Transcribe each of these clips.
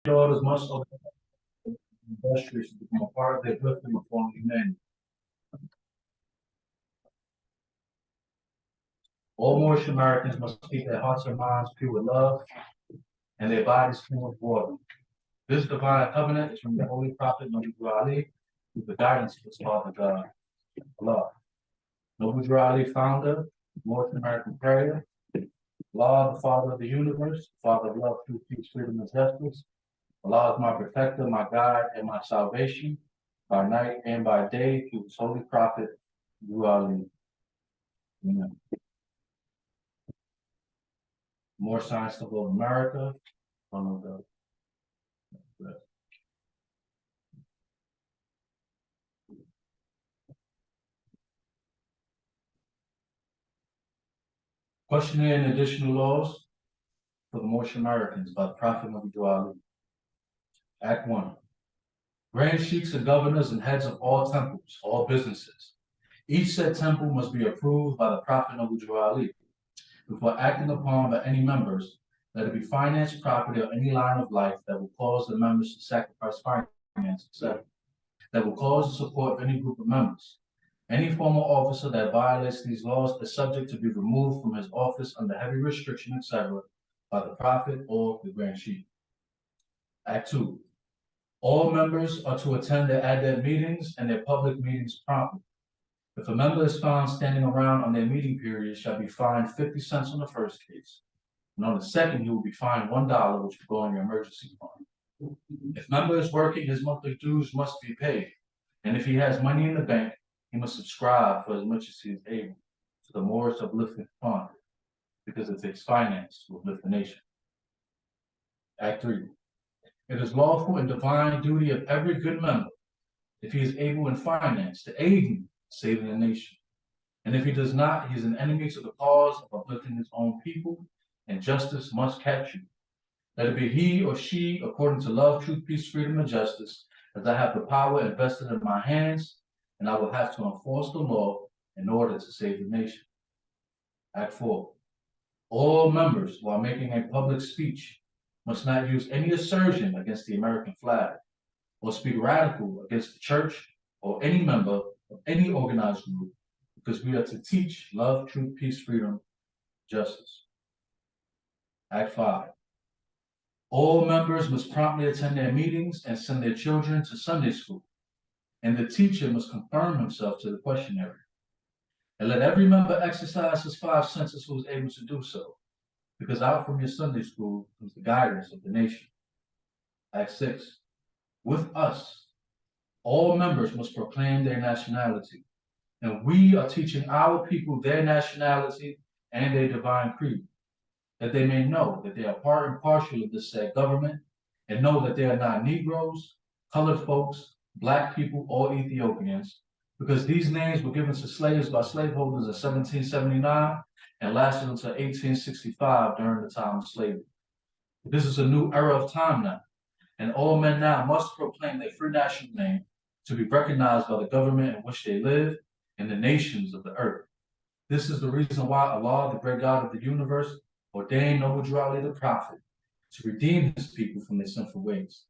daughters must obey industrious to become a part of their uplifting and forming humanity. All Moorish Americans must keep their hearts and minds pure with love and their bodies clean with water. This divine covenant is from the Holy Prophet Nabi Ali, with the guidance of his Father God, Allah. Nabi Ali, founder, North American carrier, Allah, the Father of the universe, Father of love, truth, peace, freedom, and justice. Allah is my protector, my guide, and my salvation, by night and by day, through his holy prophet, Nabi Ali. Amen. More Science Temple of America, one of the questioning and additional laws for the Moorish Americans by the Prophet Nabi Ali. Act 1. Grand sheikhs and governors and heads of all temples, all businesses. Each said temple must be approved by the Prophet Nabi Ali before acting upon by any members, that it be finance, property, or any line of life that will cause the members to sacrifice finance, etc., that will cause the support of any group of members. Any former officer that violates these laws is subject to be removed from his office under heavy restriction, etc., by the Prophet or the Grand Sheikh. Act 2. All members are to attend their ad meetings and their public meetings promptly. If a member is found standing around on their meeting period, shall be fined 50 cents on the first case. And on the second, he will be fined $1, which will go on your emergency fund. If member is working, his monthly dues must be paid. And if he has money in the bank, he must subscribe for as much as he is able to the Moorish Uplifting Fund, because it takes finance to uplift the nation. Act 3. It is lawful and divine duty of every good member, if he is able in finance, to aid in saving the nation. And if he does not, he is an enemy to the cause of uplifting his own people, and justice must catch you. Let it be he or she, according to love, truth, peace, freedom, and justice, as I have the power invested in my hands, and I will have to enforce the law in order to save the nation. Act 4. All members, while making a public speech, must not use any assertion against the American flag, or speak radical against the church or any member of any organized group, because we are to teach love, truth, peace, freedom, justice. Act 5. All members must promptly attend their meetings and send their children to Sunday school, and the teacher must confirm himself to the questionnaire. And let every member exercise his 5 senses who is able to do so, because out from your Sunday school comes the guidance of the nation. Act 6. With us, all members must proclaim their nationality, and we are teaching our people their nationality and their divine creed, that they may know that they are part and parcel of this said government, and know that they are not Negroes, colored folks, Black people, or Ethiopians, because these names were given to slaves by slaveholders in 1779 and lasted until 1865 during the time of slavery. This is a new era of time now, and all men now must proclaim their free national name to be recognized by the government in which they live and the nations of the earth. This is the reason why Allah, the great God of the universe, ordained Nabi Ali the Prophet to redeem his people from their sinful ways.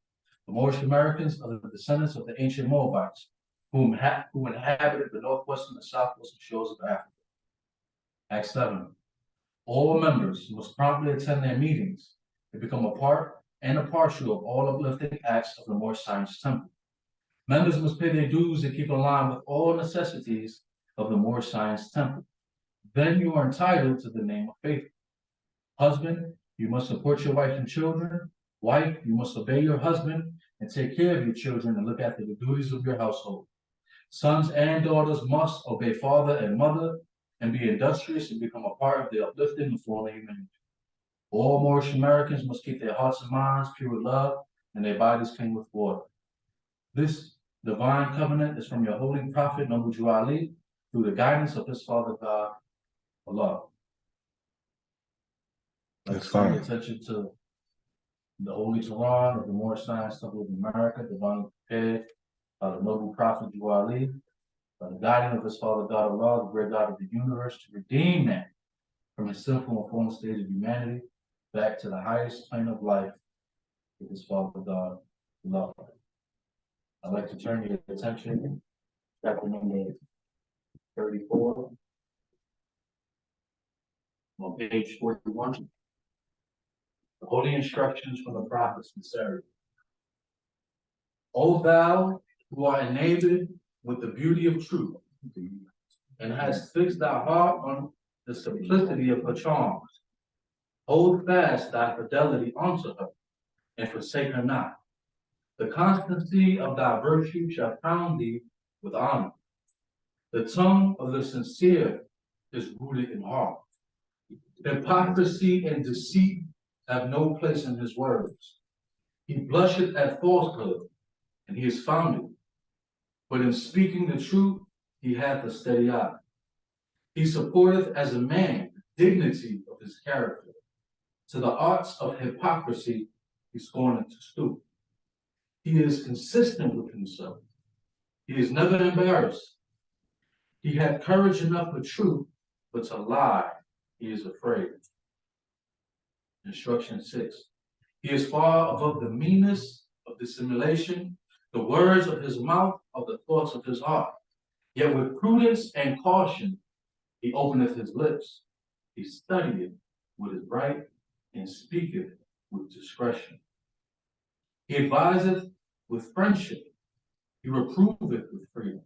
The Moorish Americans are the descendants of the ancient Moabites, who inhabited the northwestern and southwestern shores of Africa. Act 7. All members must promptly attend their meetings and become a part and a partial of all uplifting acts of the Moorish Science Temple. Members must pay their dues and keep in line with all necessities of the Moorish Science Temple. Then you are entitled to the name of faithful. Husband, you must support your wife and children. Wife, you must obey your husband and take care of your children and look after the duties of your household. Sons and daughters must obey father and mother and be industrious and become a part of the uplifting and forming humanity. All Moorish Americans must keep their hearts and minds pure with love and their bodies clean with water. This divine covenant is from your holy prophet, Nabi Ali, through the guidance of his Father God, Allah. Let's pay attention to the Holy Quran of the Moorish Science Temple of America, divinely prepared by the noble prophet Ali, by the guiding of his Father God Allah, the great God of the universe, to redeem man from his sinful and fallen state of humanity back to the highest plane of life with his Father God, love. I'd like to turn your attention to chapter number 34, on page 41. The holy instructions from the prophets and Sarah. O thou who art enabled with the beauty of truth, and hast fixed thy heart on the simplicity of her charms, hold fast thy fidelity unto her, and forsake her not. The constancy of thy virtue shall crown thee with honor. The tongue of the sincere is rooted in heart. Hypocrisy and deceit have no place in his words. He blusheth at falsehood, and he is founded. But in speaking the truth, he hath a steady eye. He supporteth as a man the dignity of his character. To the arts of hypocrisy he scorneth to stoop. He is consistent with himself. He is never embarrassed. He hath courage enough for truth, but to lie he is afraid. Instruction 6. He is far above the meanness of dissimulation. The words of his mouth are the thoughts of his heart. Yet with prudence and caution he openeth his lips. He studieth what is right and speaketh with discretion. He adviseth with friendship. He reproveth with freedom.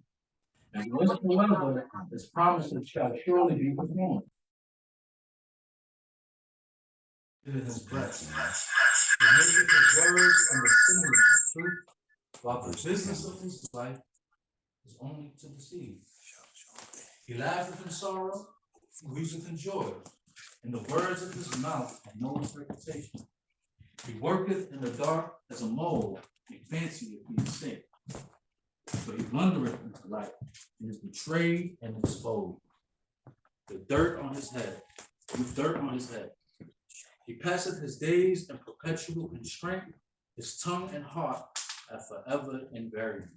And whatsoever is promised shall surely be performed. It is his breath. He maketh his words and the singing of truth, while the business of his life is only to deceive. He laugheth in sorrow, he weepeth in joy, and the words of his mouth have no interpretation. He worketh in the dark as a mole, and fancieth he is safe. But he blundereth into light, and is betrayed and exposed. With dirt on his head. He passeth his days in perpetual constraint. His tongue and heart are forever in variance.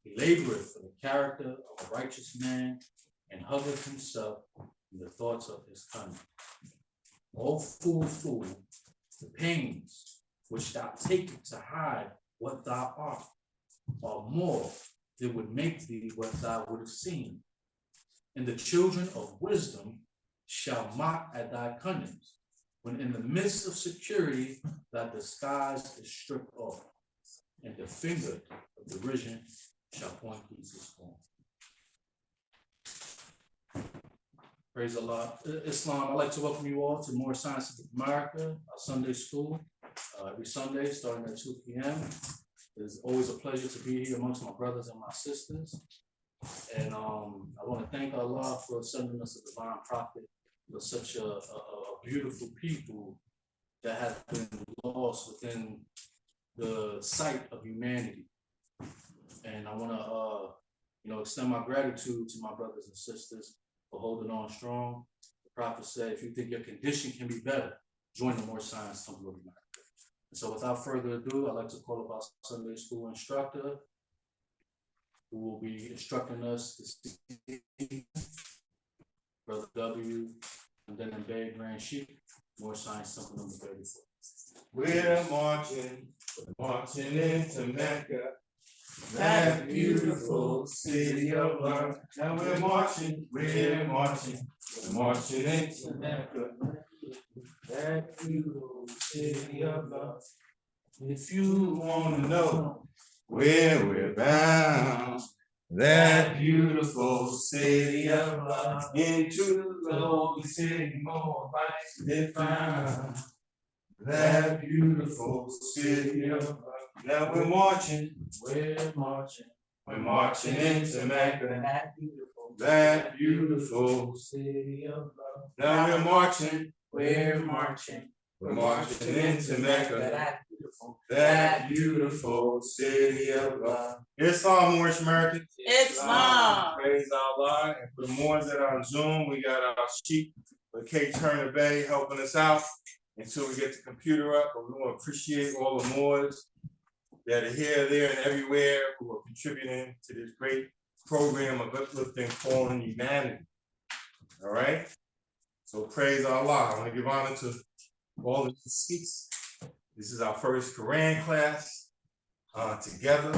He laboreth for the character of a righteous man, and huggeth himself in the thoughts of his cunning. O fool, the pains which thou takest to hide what thou art are more than would make thee what thou would have seen. And the children of wisdom shall mock at thy cunnings, when in the midst of security thy disguise is stripped off, and the finger of derision shall point thee to scorn. Praise Allah. Islam, I'd like to welcome you all to More Science of America, our Sunday school, every Sunday starting at 2 p.m. It is always a pleasure to be here amongst my brothers and my sisters. And I want to thank Allah for sending us a divine prophet for such a beautiful people that have been lost within the sight of humanity. And I want to, extend my gratitude to my brothers and sisters for holding on strong. The prophet said, if you think your condition can be better, join the More Science Temple of America. And so without further ado, I'd like to call up our Sunday school instructor, who will be instructing us this evening, Brother W, and then in Bay Grand Sheik, More Science Temple number 34. We're marching into Mecca, that beautiful city of love. And we're marching into Mecca, that beautiful city of love. If you want to know where we're bound, that beautiful city of love, into the holy city, more lights they found. That beautiful city of love. Now we're marching into Mecca, that beautiful city of love. Now we're marching into Mecca, that beautiful city of love. Islam, Moorish American. Islam. Praise Allah. And for the Moors that are on Zoom, we got our Sheikh K. Turner Bay helping us out until we get the computer up. But we want to appreciate all the Moors that are here, there, and everywhere who are contributing to this great program of uplifting fallen humanity. All right? So praise Allah. I want to give honor to all the deceased This is our first Quran class together.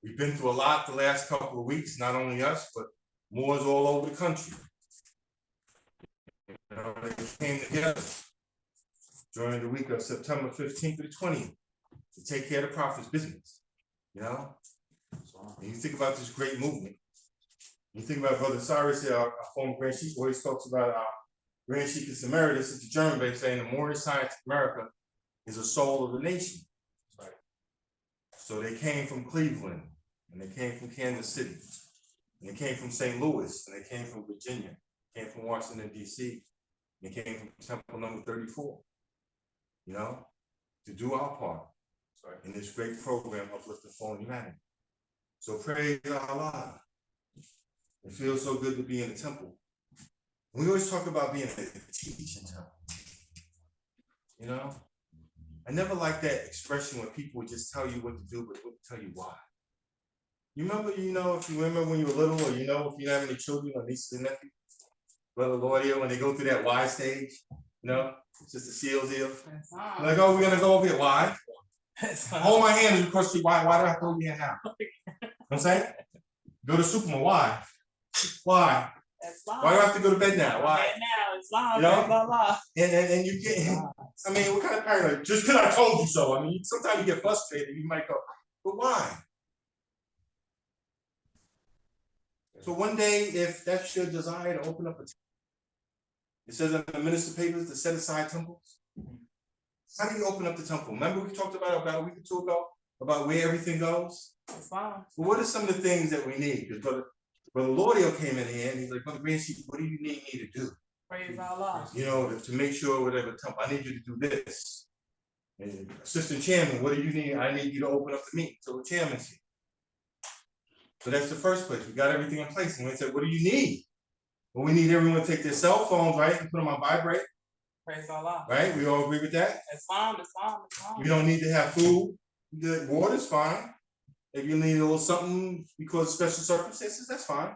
We've been through a lot the last couple of weeks, not only us, but Moors all over the country. You know, they came together during the week of September 15th to the 20th to take care of the Prophet's business. You know, and you think about this great movement. You think about Brother Cyrus here, our former Grand Chief, always talks about our Grand Chief Emeritus at the German base, saying the Moorish science of America is the soul of the nation. Right. So they came from Cleveland, and they came from Kansas City, and they came from St. Louis, and they came from Virginia, came from Washington, D.C., and they came from Temple number 34, you know, to do our part in this great program of uplifting fallen humanity. So praise Allah. It feels so good to be in the temple. We always talk about being in a teaching temple. You know, I never like that expression when people would just tell you what to do, but wouldn't tell you why. You remember, if you remember when you were little, or if you have any children or nieces and nephews, Brother Lloyd, when they go through that why stage, it's just a seal deal. Like, oh, we're gonna go over here. Why? Hold my hand and across the why do I have to hold your hand now? You know what I'm saying? Go to Superman. Why? Why? Why do I have to go to bed now? Why? Now it's long. Blah, blah. And you get, I mean, what kind of paranoid? Just because I told you so. I mean, sometimes you get frustrated. You might go, but why? So one day, if that's your desire to open up a temple, it says in the minister papers to set aside temples. How do you open up the temple? Remember we talked about a week or two ago about where everything goes? Well, what are some of the things that we need? Because Brother Laudio came in here and he's like, Brother Grand Chief, what do you need me to do? Praise Allah. To make sure whatever temple, I need you to do this. And Assistant Chairman, what do you need? I need you to open up the meeting. So the chairman's here. So that's the first place. We got everything in place. And we said, what do you need? Well, we need everyone to take their cell phones, right, and put them on vibrate. Praise Allah. Right? We all agree with that? Islam. We don't need to have food. Water's fine. If you need a little something because of special circumstances, that's fine.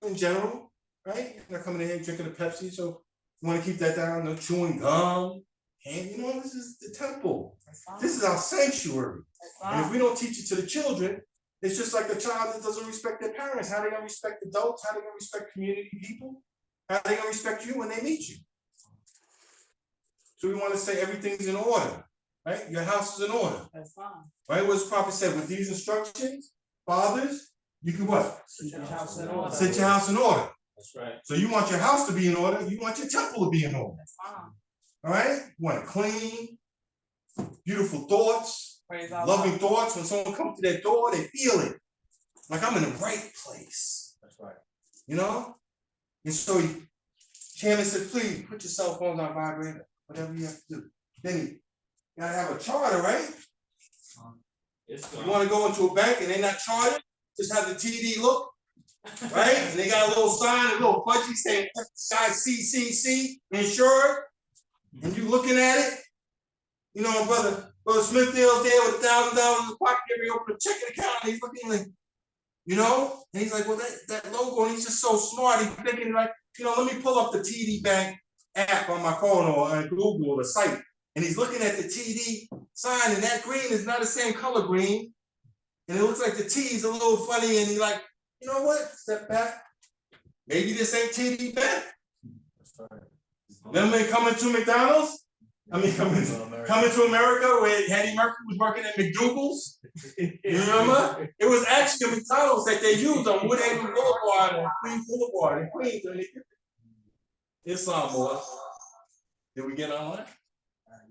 In general, right? You're not coming in here drinking a Pepsi, so you want to keep that down. No chewing gum. And this is the temple. This is our sanctuary. And if we don't teach it to the children, it's just like a child that doesn't respect their parents. How are they going to respect adults? How are they going to respect community people? How are they going to respect you when they meet you? So we want to say everything's in order, right? Your house is in order. That's fine. Right? What the prophet said, with these instructions, fathers, you can what? Set your house in order. Set your house in order. That's right. So you want your house to be in order, you want your temple to be in order. That's fine. All right? You want it clean, beautiful thoughts, loving thoughts. When someone comes to that door, they feel it. Like I'm in the right place. That's right. And so Chairman said, please put your cell phones on vibrator, whatever you have to do. Then you gotta have a charter, right? You want to go into a bank and they're not chartered, just have the TD look, right? And they got a little sign, a little fudgy saying CCC, insured, and you looking at it. Brother Smithdale's there with $1,000 in his pocket, every open a checking account, and he's looking like, and he's like, well, that logo, and he's just so smart. He's thinking like, let me pull up the TD Bank app on my phone or on Google or the site. And he's looking at the TD sign, and that green is not the same color green. And it looks like the T is a little funny, and he's like, you know what? Step back. Maybe this ain't TD Bank. That's right. Then coming to McDonald's? Coming to America where Hattie Murphy was working at McDougal's. You remember? It was actually a McDonald's that they used on Woodhaven Boulevard and Queens Boulevard in Queens. Islam was. Did we get online?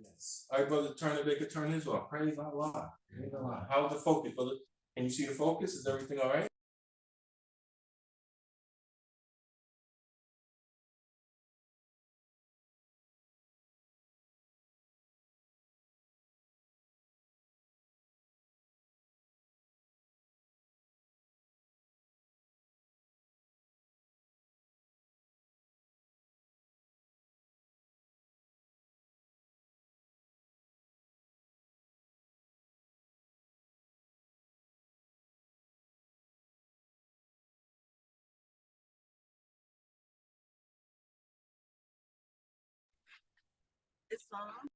Yes. All right, brother, they could turn his off. Praise Allah. How's the focus, brother? Can you see the focus? Is everything all right? Islam.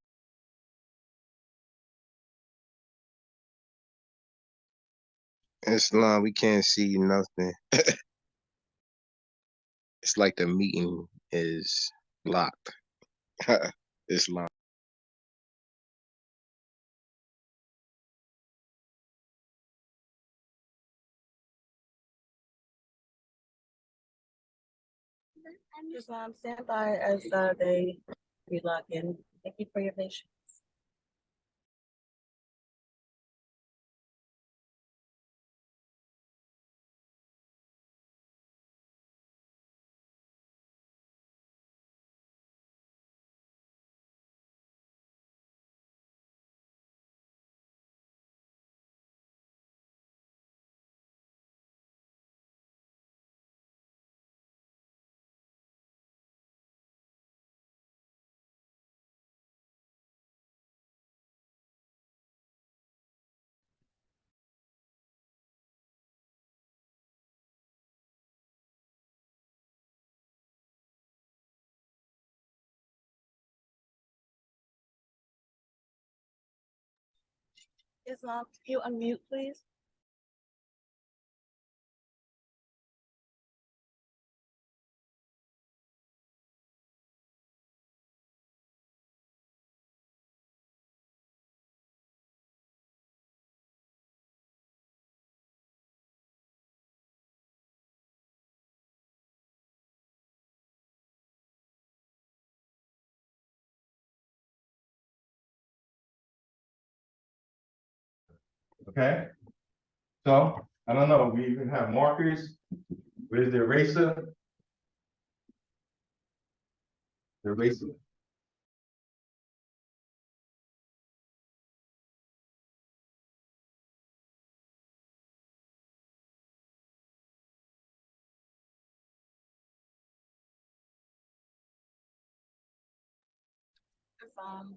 Islam, we can't see nothing. It's like the meeting is locked. Islam. Islam, stand by as they relog in. Thank you for your patience. Islam, can you unmute, please? Okay. So I don't know. We even have markers. Where's the eraser? The eraser. Islam.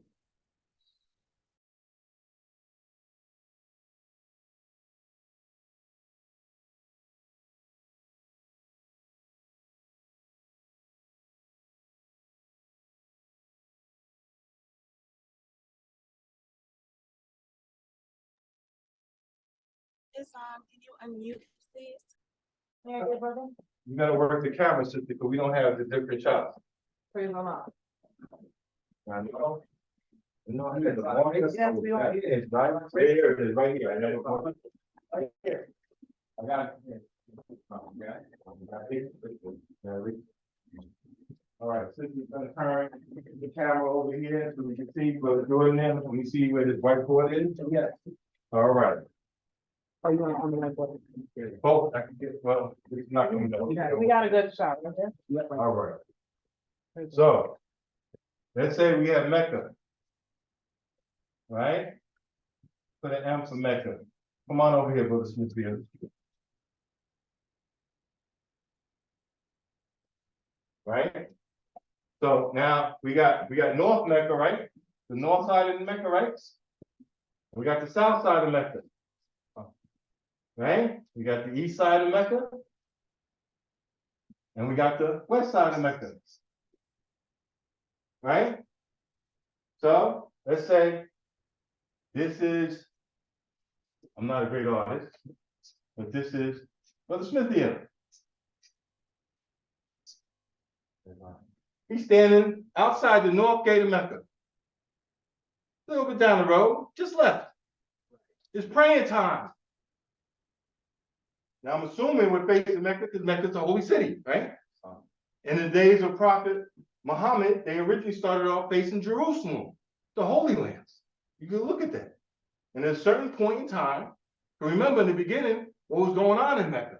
Islam, can you unmute, please? You gotta work the camera, sister, because we don't have the different shots. Praise Allah. I know. No, I had the markers. It's right there. It is right here. I never. Right here. I got it. All right, so we're gonna turn the camera over here so we can see where the door is. When we see where this whiteboard is. Yes. All right. Are you on the whiteboard? Both, I can get, well, it's not gonna go. We got a good shot, okay? All right. So, let's say we have Mecca. Right? Put an M for Mecca. Come on over here, Brother Smithfield. Right? So now we got North Mecca, right? The north side of Mecca, right? We got the south side of Mecca. Right? We got the east side of Mecca. And we got the west side of Mecca. Right? So let's say this is, I'm not a great artist, but this is Brother Smithfield. He's standing outside the north gate of Mecca. A little bit down the road, just left. It's praying time. Now I'm assuming we're facing Mecca because Mecca's a holy city, right? In the days of Prophet Muhammad, they originally started off facing Jerusalem, the Holy Lands. You can look at that. And at a certain point in time, remember in the beginning, what was going on in Mecca?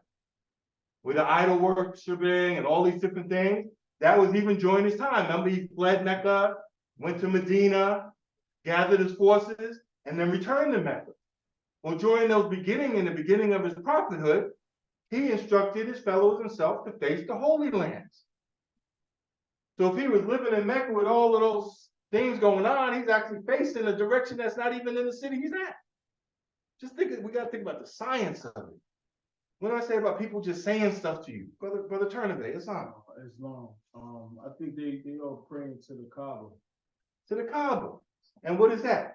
With the idol worshiping and all these different things. That was even during his time. Remember, he fled Mecca, went to Medina, gathered his forces, and then returned to Mecca. Well, during those in the beginning of his prophethood, he instructed his fellows himself to face the Holy Lands. So if he was living in Mecca with all of those things going on, he's actually facing a direction that's not even in the city he's at. Just think, we got to think about the science of it. What do I say about people just saying stuff to you? Brother Turnabay, Islam. Islam. I think they are praying to the Kaaba. To the Kaaba. And what is that?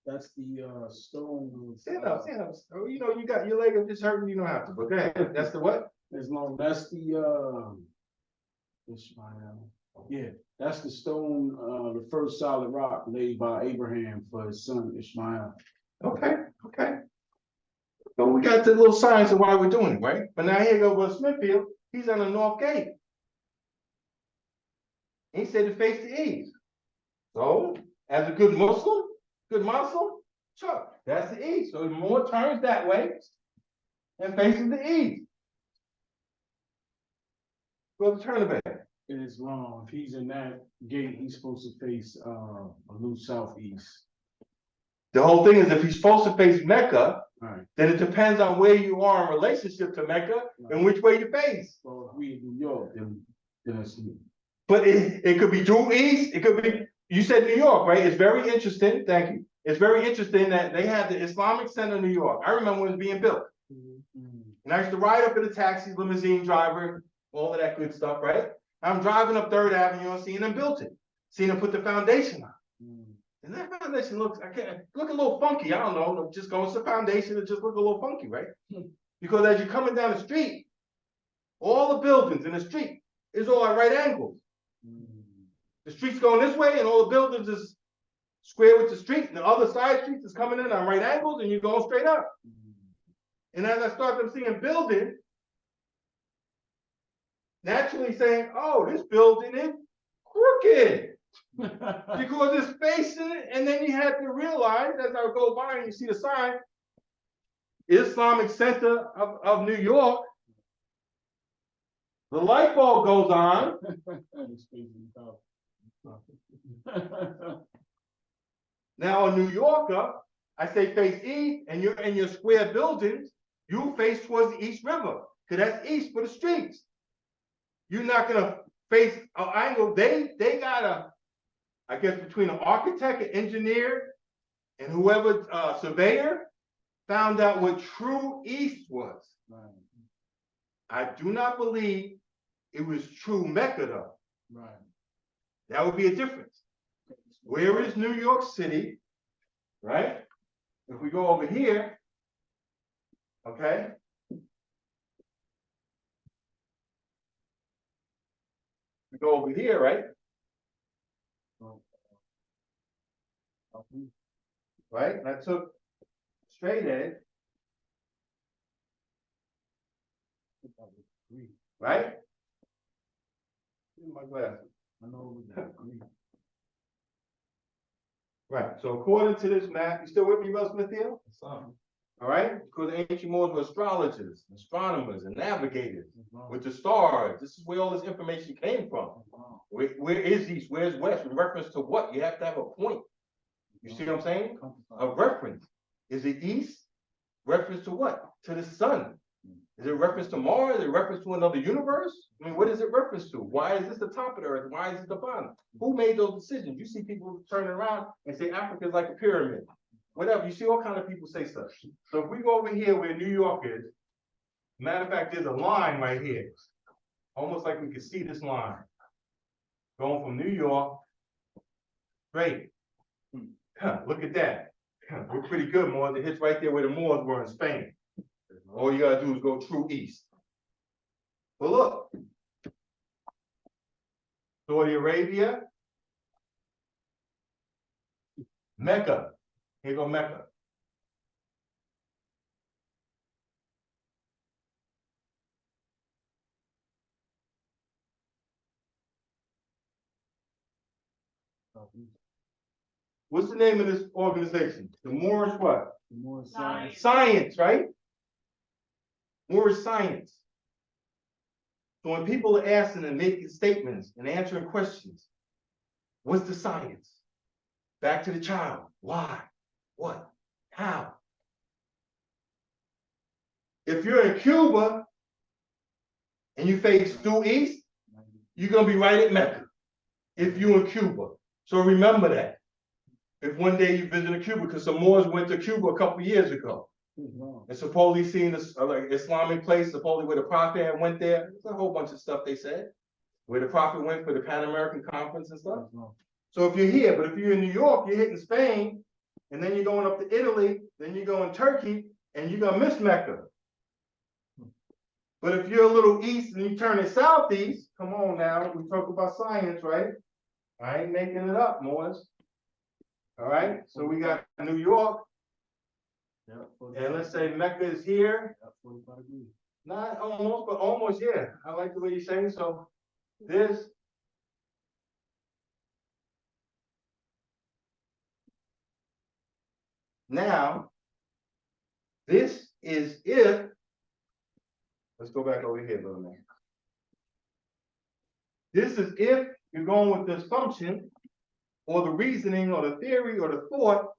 That's the stone. Stand up, stand up. Oh, you know, you got your leg up just hurting, you don't have to, but go ahead. That's the what? As long, that's the Ishmael. Yeah, that's the stone, the first solid rock laid by Abraham for his son Ishmael. Okay, okay. So we got the little science of why we're doing it, right? But now here go Will Smithfield. He's on the north gate. He said to face the east. So, as a good Muslim, sure, that's the east. So more turns that way and faces the east. Go to Turnabout. It is wrong. If he's in that gate, he's supposed to face a loose southeast. The whole thing is if he's supposed to face Mecca, Right. then it depends on where you are in relationship to Mecca and which way you face. So if we in New York, then it's But it could be due east, it could be, you said New York, right? It's very interesting, thank you. It's very interesting that they had the Islamic Center in New York. I remember when it was being built. And I used to ride up in a taxi, limousine driver, all of that good stuff, right? I'm driving up 3rd Avenue and seeing them built it, seeing them put the foundation on. And that foundation looks, look a little funky. I don't know, just going to the foundation, it just look a little funky, right? Because as you're coming down the street, all the buildings in the street is all at right angles. The street's going this way and all the buildings is square with the street, and the other side streets is coming in on right angles and you're going straight up. And as I start them seeing building, naturally saying, oh, this building is crooked. Because it's facing it, and then you have to realize as I go by and you see the sign, Islamic Center of New York, the light bulb goes on. Now a New Yorker, I say face east, and you're in your square buildings, you face towards the East River, because that's east for the streets. You're not gonna face an angle. They gotta, I guess, between an architect, an engineer, and whoever surveyor found out what true east was. Right. I do not believe it was true Mecca though. Right. That would be a difference. Where is New York City, right? If we go over here, okay? We go over here, right? Right, and I took straight edge, right? My glasses. I know we agree. Right, so according to this map, you still with me, Will Smithfield? All right, because the ancient Moors were astrologers, astronomers, and navigators with the stars. This is where all this information came from. Where is east? Where's west? In reference to what? You have to have a point. You see what I'm saying? A reference. Is it east? Reference to what? To the sun. Is it reference to Mars? Is it reference to another universe? I mean, what is it reference to? Why is this the top of the earth? Why is it the bottom? Who made those decisions? You see people turning around and say Africa is like a pyramid. Whatever. You see all kinds of people say stuff. So if we go over here where New York is, matter of fact, there's a line right here. Almost like we can see this line. Going from New York straight. Look at that. We're pretty good, Moors. It hits right there where the Moors were in Spain. All you gotta do is go true east. Well, look. Saudi Arabia. Mecca. Here go Mecca. What's the name of this organization? The Moorish what? The more science. Science, right? Moorish science. So when people are asking and making statements and answering questions, what's the science? Back to the child. Why? What? How? If you're in Cuba and you face due east, you're gonna be right at Mecca. If you're in Cuba. So remember that. If one day you visit Cuba, because some Moors went to Cuba a couple years ago. And supposedly seen this like Islamic place, supposedly where the Prophet went there. There's a whole bunch of stuff they said. Where the Prophet went for the Pan American Conference and stuff. So if you're here, but if you're in New York, you're hitting Spain, and then you're going up to Italy, then you're going Turkey, and you're gonna miss Mecca. But if you're a little east and you turn it southeast, come on now, we talk about science, right? I ain't making it up, Morris. All right, so we got New York, and let's say Mecca is here. Not almost, but almost, yeah. I like the way you're saying. So this. Now, this is if, let's go back over here a little bit. This is if you're going with this function, or the reasoning, or the theory, or the thought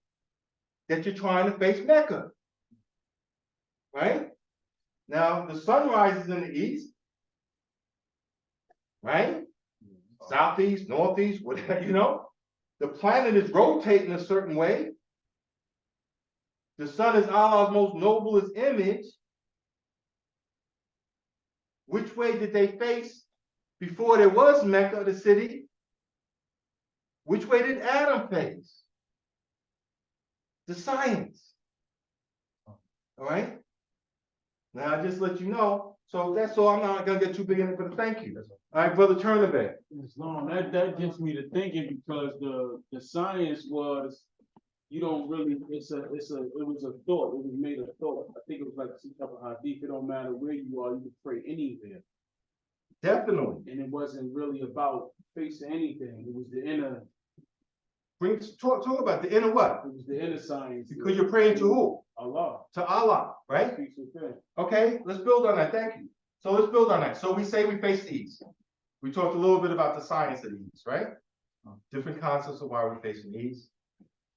that you're trying to face Mecca. Right? Now, the sun rises in the east. Right? Southeast, northeast, whatever, you know. The planet is rotating a certain way. The sun is Allah's most noblest image. Which way did they face before there was Mecca, the city? Which way did Adam face? The science. All right? Now, I just let you know. So that's all. I'm not going to get too big in it, but thank you. All right, Brother Turnerback. It's long. That gets me to thinking because the science was, you don't really, it was a thought. It was made a thought. I think it was like some type of hadith. It don't matter where you are, you can pray anywhere. Definitely. And it wasn't really about facing anything. It was the inner. Talk about the inner what? It was the inner science. Because you're praying to who? Allah. To Allah, right? Okay, let's build on that. Thank you. So let's build on that. So we say we face the east. We talked a little bit about the science of the east, right? Different concepts of why we're facing the east.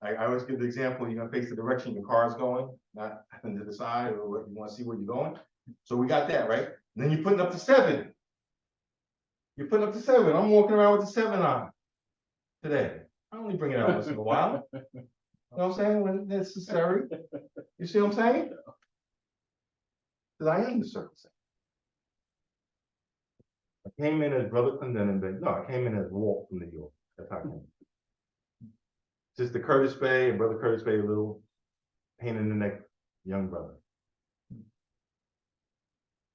I always give the example, you're gonna face the direction your car is going, not to the side, or what you want to see where you're going. So we got that, right? And then you're putting up to 7. You're putting up to 7. I'm walking around with the 7 on today. I only bring it out once in a while. You know what I'm saying? When necessary. You see what I'm saying? Because I am the circumstance. I came in as Brother Clendenin, no, I came in as Walt from New York. That's how I came. Just the Curtis Bay and Brother Curtis Bay, a little pain in the neck young brother.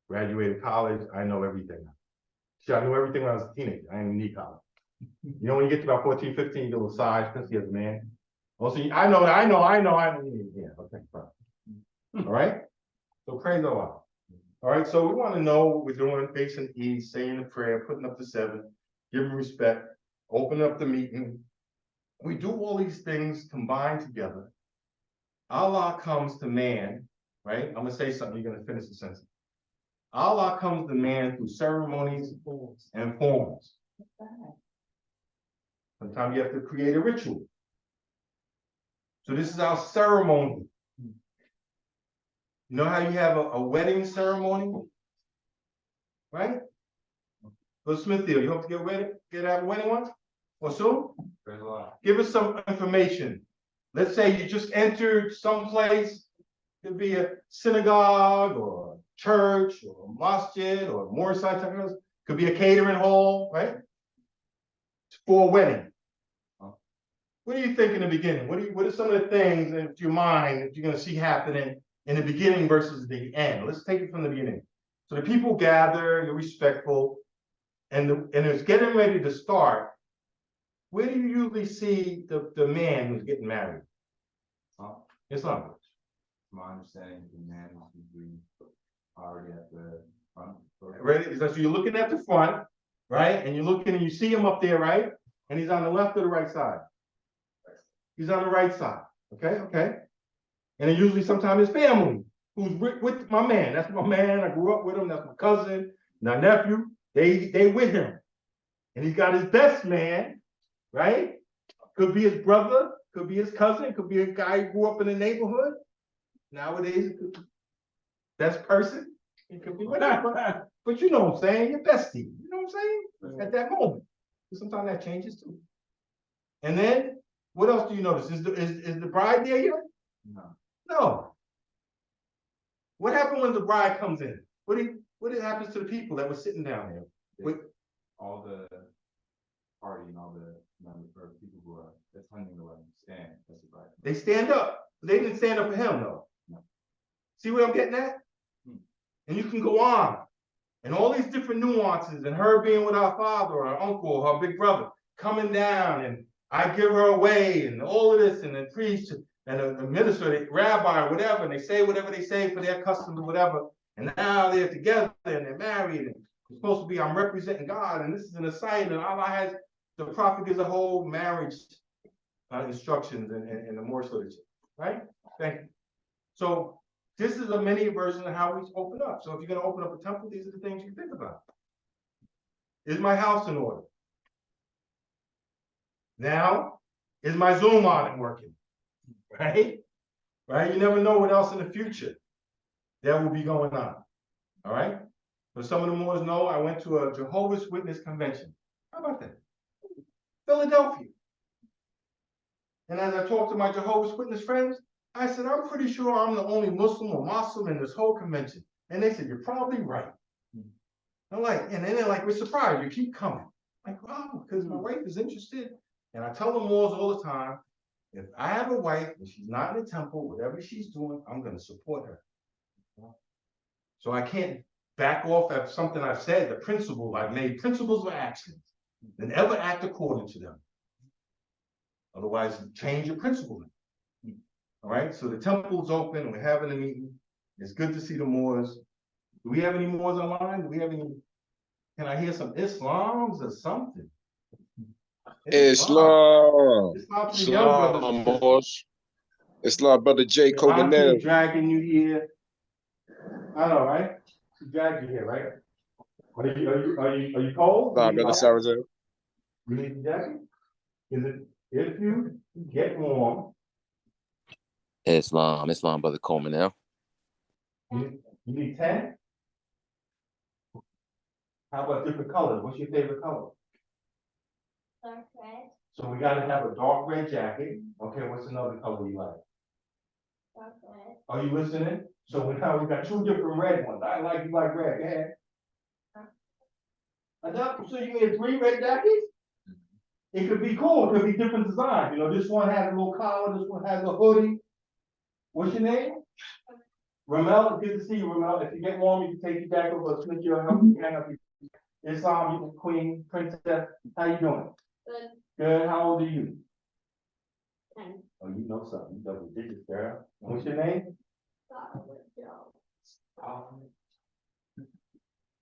Graduated college, I know everything. See, I knew everything when I was a teenager. I didn't need college. You know, when you get to about 14, 15, you get a little size, especially as a man. Also, I know. Yeah, okay, fine. All right? So praise Allah. All right, so we want to know what we're doing, facing east, saying the prayer, putting up the 7, giving respect, open up the meeting. We do all these things combined together. Allah comes to man, right? I'm gonna say something, you're gonna finish the sentence. Allah comes to man through ceremonies and forms. Sometimes you have to create a ritual. So this is our ceremony. You know how you have a wedding ceremony? Right? Go to Smithfield, you hope to get out a wedding once? Or soon? Give us some information. Let's say you just entered someplace. Could be a synagogue or a church or a masjid or more side. Could be a catering hall, right? For a wedding. What do you think in the beginning? What are some of the things in your mind that you're going to see happening in the beginning versus the end? Let's take it from the beginning. So the people gather, you're respectful, and it's getting ready to start. Where do you usually see the man who's getting married? Islam. My understanding, the man is usually already at the front. Right? So you're looking at the front, right? And you're looking and you see him up there, right? And he's on the left or the right side? He's on the right side. Okay. And then usually sometimes his family, who's with my man. That's my man. I grew up with him. That's my cousin, my nephew. They with him. And he's got his best man, right? Could be his brother, could be his cousin, could be a guy who grew up in the neighborhood. Nowadays, it could be best person. It could be whatever. But you know what I'm saying? Your bestie. You know what I'm saying? At that moment. Sometimes that changes too. And then, what else do you notice? Is the bride there yet? No. What happened when the bride comes in? What happens to the people that were sitting down there? All the party and all the people who are That's hunting the way you stand, that's right. They stand up. They didn't stand up for him though. No. See what I'm getting at? And you can go on. And all these different nuances, and her being with our father or our uncle or her big brother, coming down, and I give her away, and all of this, and the priest and the minister, the rabbi, or whatever, and they say whatever they say for their customs or whatever. And now they're together and they're married, and it's supposed to be, I'm representing God, and this is an assignment. And Allah has, the prophet gives a whole marriage instructions in the Morse literature, right? Thank you. So this is a mini version of how we open up. So if you're going to open up a temple, these are the things you think about. Is my house in order? Now, is my Zoom on and working? Right? Right? You never know what else in the future that will be going on. All right? So some of the Moors know I went to a Jehovah's Witness convention. How about that? Philadelphia. And as I talked to my Jehovah's Witness friends, I said, I'm pretty sure I'm the only Muslim or Muslim in this whole convention. And they said, you're probably right. I'm like, and then they're like, we're surprised, you keep coming. I'm like, wow, because my wife is interested. And I tell the Moors all the time, if I have a wife and she's not in the temple, whatever she's doing, I'm going to support her. So I can't back off at something I've said, the principle I've made, principles of actions, and ever act according to them. Otherwise, change your principle. All right, so the temple is open and we're having a meeting. It's good to see the Moors. Do we have any Moors online? Do we have any? Can I hear some Islams or something? Islam. Islam to the young brothers and sisters. Moors. Islam, brother Jay Your auntie Coganel. dragging you here. I know, right? She dragged you here, right? Are you cold? Islam, brother Sarrazin. You need the jacket? Is it, if you get warm, Islam, brother Coleman now. you need 10? How about different colors? What's your favorite color? Dark red. So we gotta have a dark red jacket. Okay, what's another color you like? Dark red. Are you listening? So now we got 2 different red ones. I like, you like red. Go ahead. Enough? So you need 3 red jackets? It could be cool. It could be different designs. You know, this one has a little collar. This one has a hoodie. What's your name? Ramel. Good to see you, Ramel. If you get warm, you can take your jacket over, switch your help you hang up. Islam, you queen, princess. How you doing? Good. Good. How old are you? 10. Oh, you know something. You double digits, girl. And what's your name? Joe. Oh.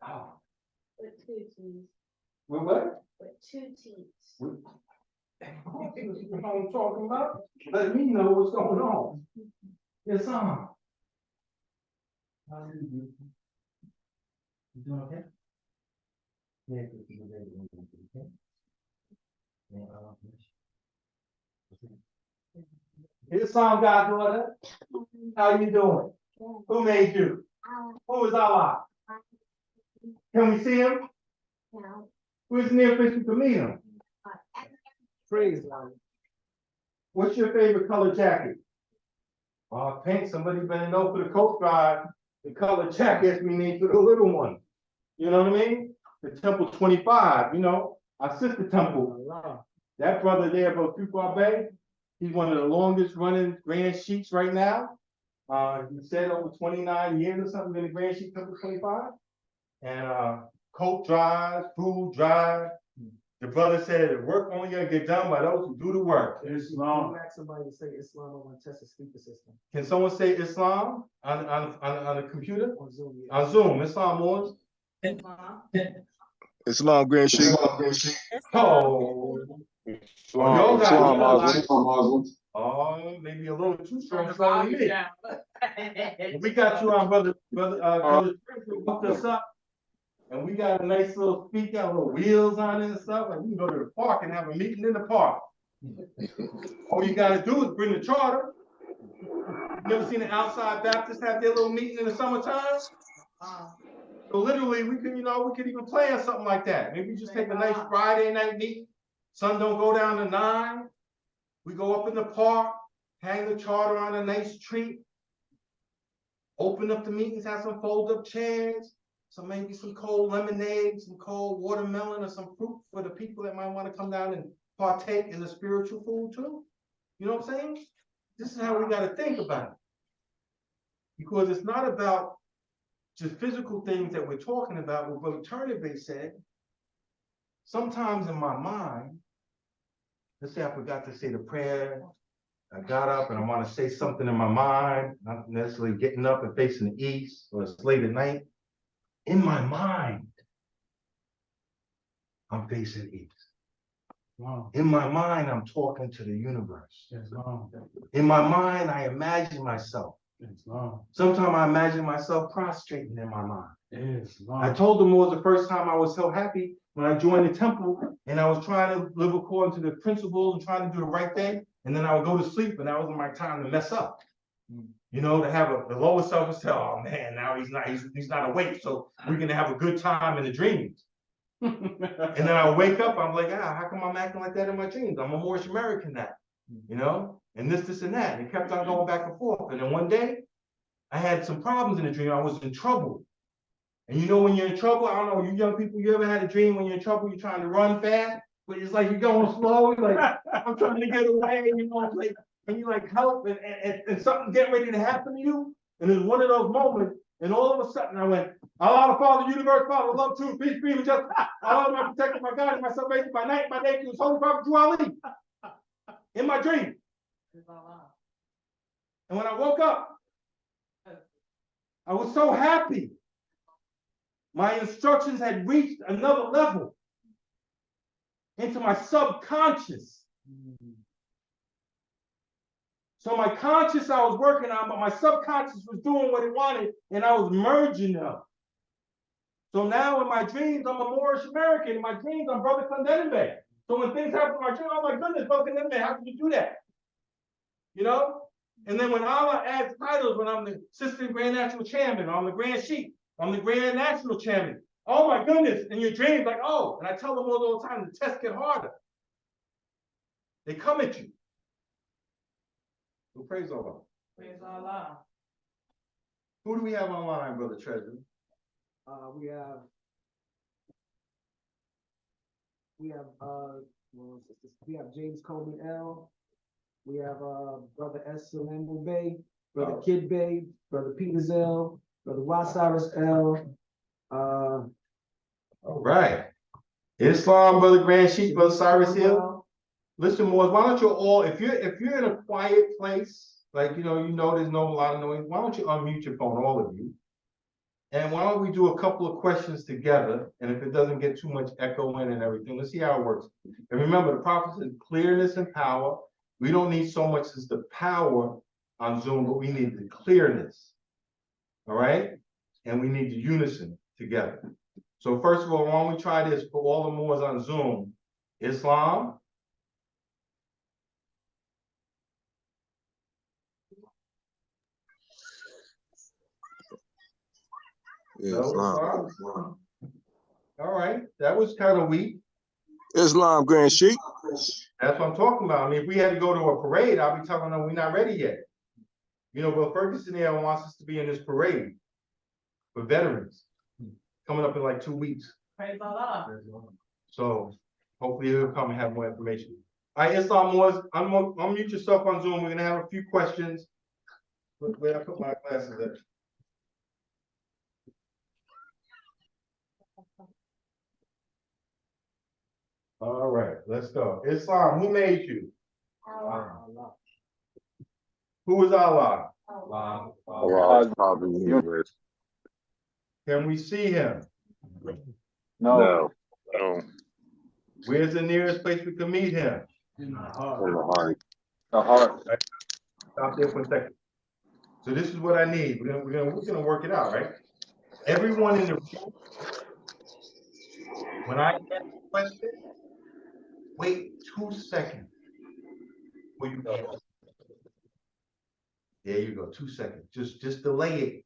Oh. With 2 T's. With what? With 2 T's. What I'm talking about? Let me know what's going on. It's on. How are you? You doing okay? Yeah, okay. Here's some guy, daughter. How you doing? Who made you? Who is Allah? Can we see him? No. Who's near official to meet him? Praise God. What's your favorite color jacket? Oh, pink. Somebody better know for the Coast Guard, the color jackets we need for the little one. You know what I mean? The TEMPLE34, you know, our sister temple. That brother there, Botuqua Bay, he's one of the longest running Grand Sheiks right now. He said over 29 years or something in the Grand Sheik TEMPLE35. And coat drives, food drives. The brother said the work only gonna get done by those who do the work. Islam. Somebody to say Islam, I want to test the speaker system. Can someone say Islam on the computer? On Zoom, yeah. On Zoom, Islam Moors. Islam Grand Sheik. Oh, Islam, Islam Muslim. oh, maybe a little too strong for me. We got you on, brother hooked us up. And we got a nice little speaker, little wheels on it and stuff. And we can go to the park and have a meeting in the park. All you gotta do is bring the charter. You never seen the outside Baptists have their little meeting in the summertime? So literally, we could even plan something like that. Maybe just take a nice Friday night meeting. Sun don't go down to 9. We go up in the park, hang the charter on a nice tree, open up the meetings, have some fold-up chairs, maybe some cold lemonade, some cold watermelon, or some fruit for the people that might want to come down and partake in the spiritual food too? You know what I'm saying? This is how we got to think about it. Because it's not about just physical things that we're talking about. What Brother Turnabay said, sometimes in my mind, let's say I forgot to say the prayer, I got up and I want to say something in my mind, not necessarily getting up and facing the east, or it's late at night. In my mind, I'm facing east. Wow. In my mind, I'm talking to the universe. Yes, Lord. In my mind, I imagine myself. Yes, Lord. Sometimes I imagine myself prostrating in my mind. Yes, Lord. I told them it was the first time I was so happy when I joined the temple and I was trying to live according to the principles and trying to do the right thing. And then I would go to sleep and that was my time to mess up. You know, to have the lower self and say, oh man, now he's not awake. So we're gonna have a good time in the dreams. And then I wake up, I'm like, how come I'm acting like that in my dreams? I'm a Moorish American now, you know, and this and that. And it kept on going back and forth. And then one day I had some problems in the dream. I was in trouble. And you know, when you're in trouble, I don't know, you young people, you ever had a dream when you're in trouble, you're trying to run fast, but it's like you're going slow, like, I'm trying to get away, you know, like, and you like help, and something getting ready to happen to you. And it's one of those moments, and all of a sudden I went, Allah the Father, universe, Father, love, truth, peace, freedom, just, Allah, my protector, my God, and my salvation, by night, by day, to his holy prophet, Drew Ali. In my dream. And when I woke up, I was so happy. My instructions had reached another level into my subconscious. So my conscious I was working on, but my subconscious was doing what it wanted, and I was merging them. So now in my dreams, I'm a Moorish American. In my dreams, I'm Brother Condenbe. So when things happen in my dream, oh my goodness, Brother Condenbe, how could you do that? You know? And then when Allah adds titles, when I'm the Assistant Grand National Chairman, or I'm the Grand Sheikh, I'm the Grand National Chairman. Oh my goodness, in your dreams, like, oh, and I tell them all the time, the tests get harder. They come at you. So praise Allah. Praise Allah. Who do we have online, Brother Treasurer? We have James Coleman L. We have Brother S. Salambo Bay, Brother Kid Bay, Brother Peters L, Brother Wasaris L. All right. Islam, Brother Grand Sheikh, Brother Cyrus Hill. Listen, Moors, why don't you all, if you're in a quiet place, like you know there's no a lot of noise, why don't you unmute your phone, all of you? And why don't we do a couple of questions together? And if it doesn't get too much echo in and everything, let's see how it works. And remember, the prophet said clearness and power. We don't need so much as the power on Zoom, but we need the clearness. All right? And we need the unison together. So first of all, why don't we try this for all the Moors on Zoom? Islam. Islam. All right, that was kind of weak. Islam, Grand Sheikh. That's what I'm talking about. I mean, if we had to go to a parade, I'll be telling them we're not ready yet. You know, but Ferguson here wants us to be in this parade for veterans coming up in like 2 weeks. Praise Allah. So hopefully he'll come and have more information. All right, Islam Moors, unmute yourself on Zoom. We're gonna have a few questions. Where I put my glasses at? All right, let's go. Islam, who made you? Allah. Who is Allah? Allah, Father of the universe. Can we see him? No. Where's the nearest place we can meet him? In the In heart. the heart. Stop there for a second. So this is what I need. We're gonna work it out, right? Everyone in the room, when I get the question, wait 2 seconds. Will you answer? There you go, 2 seconds. Just delay it.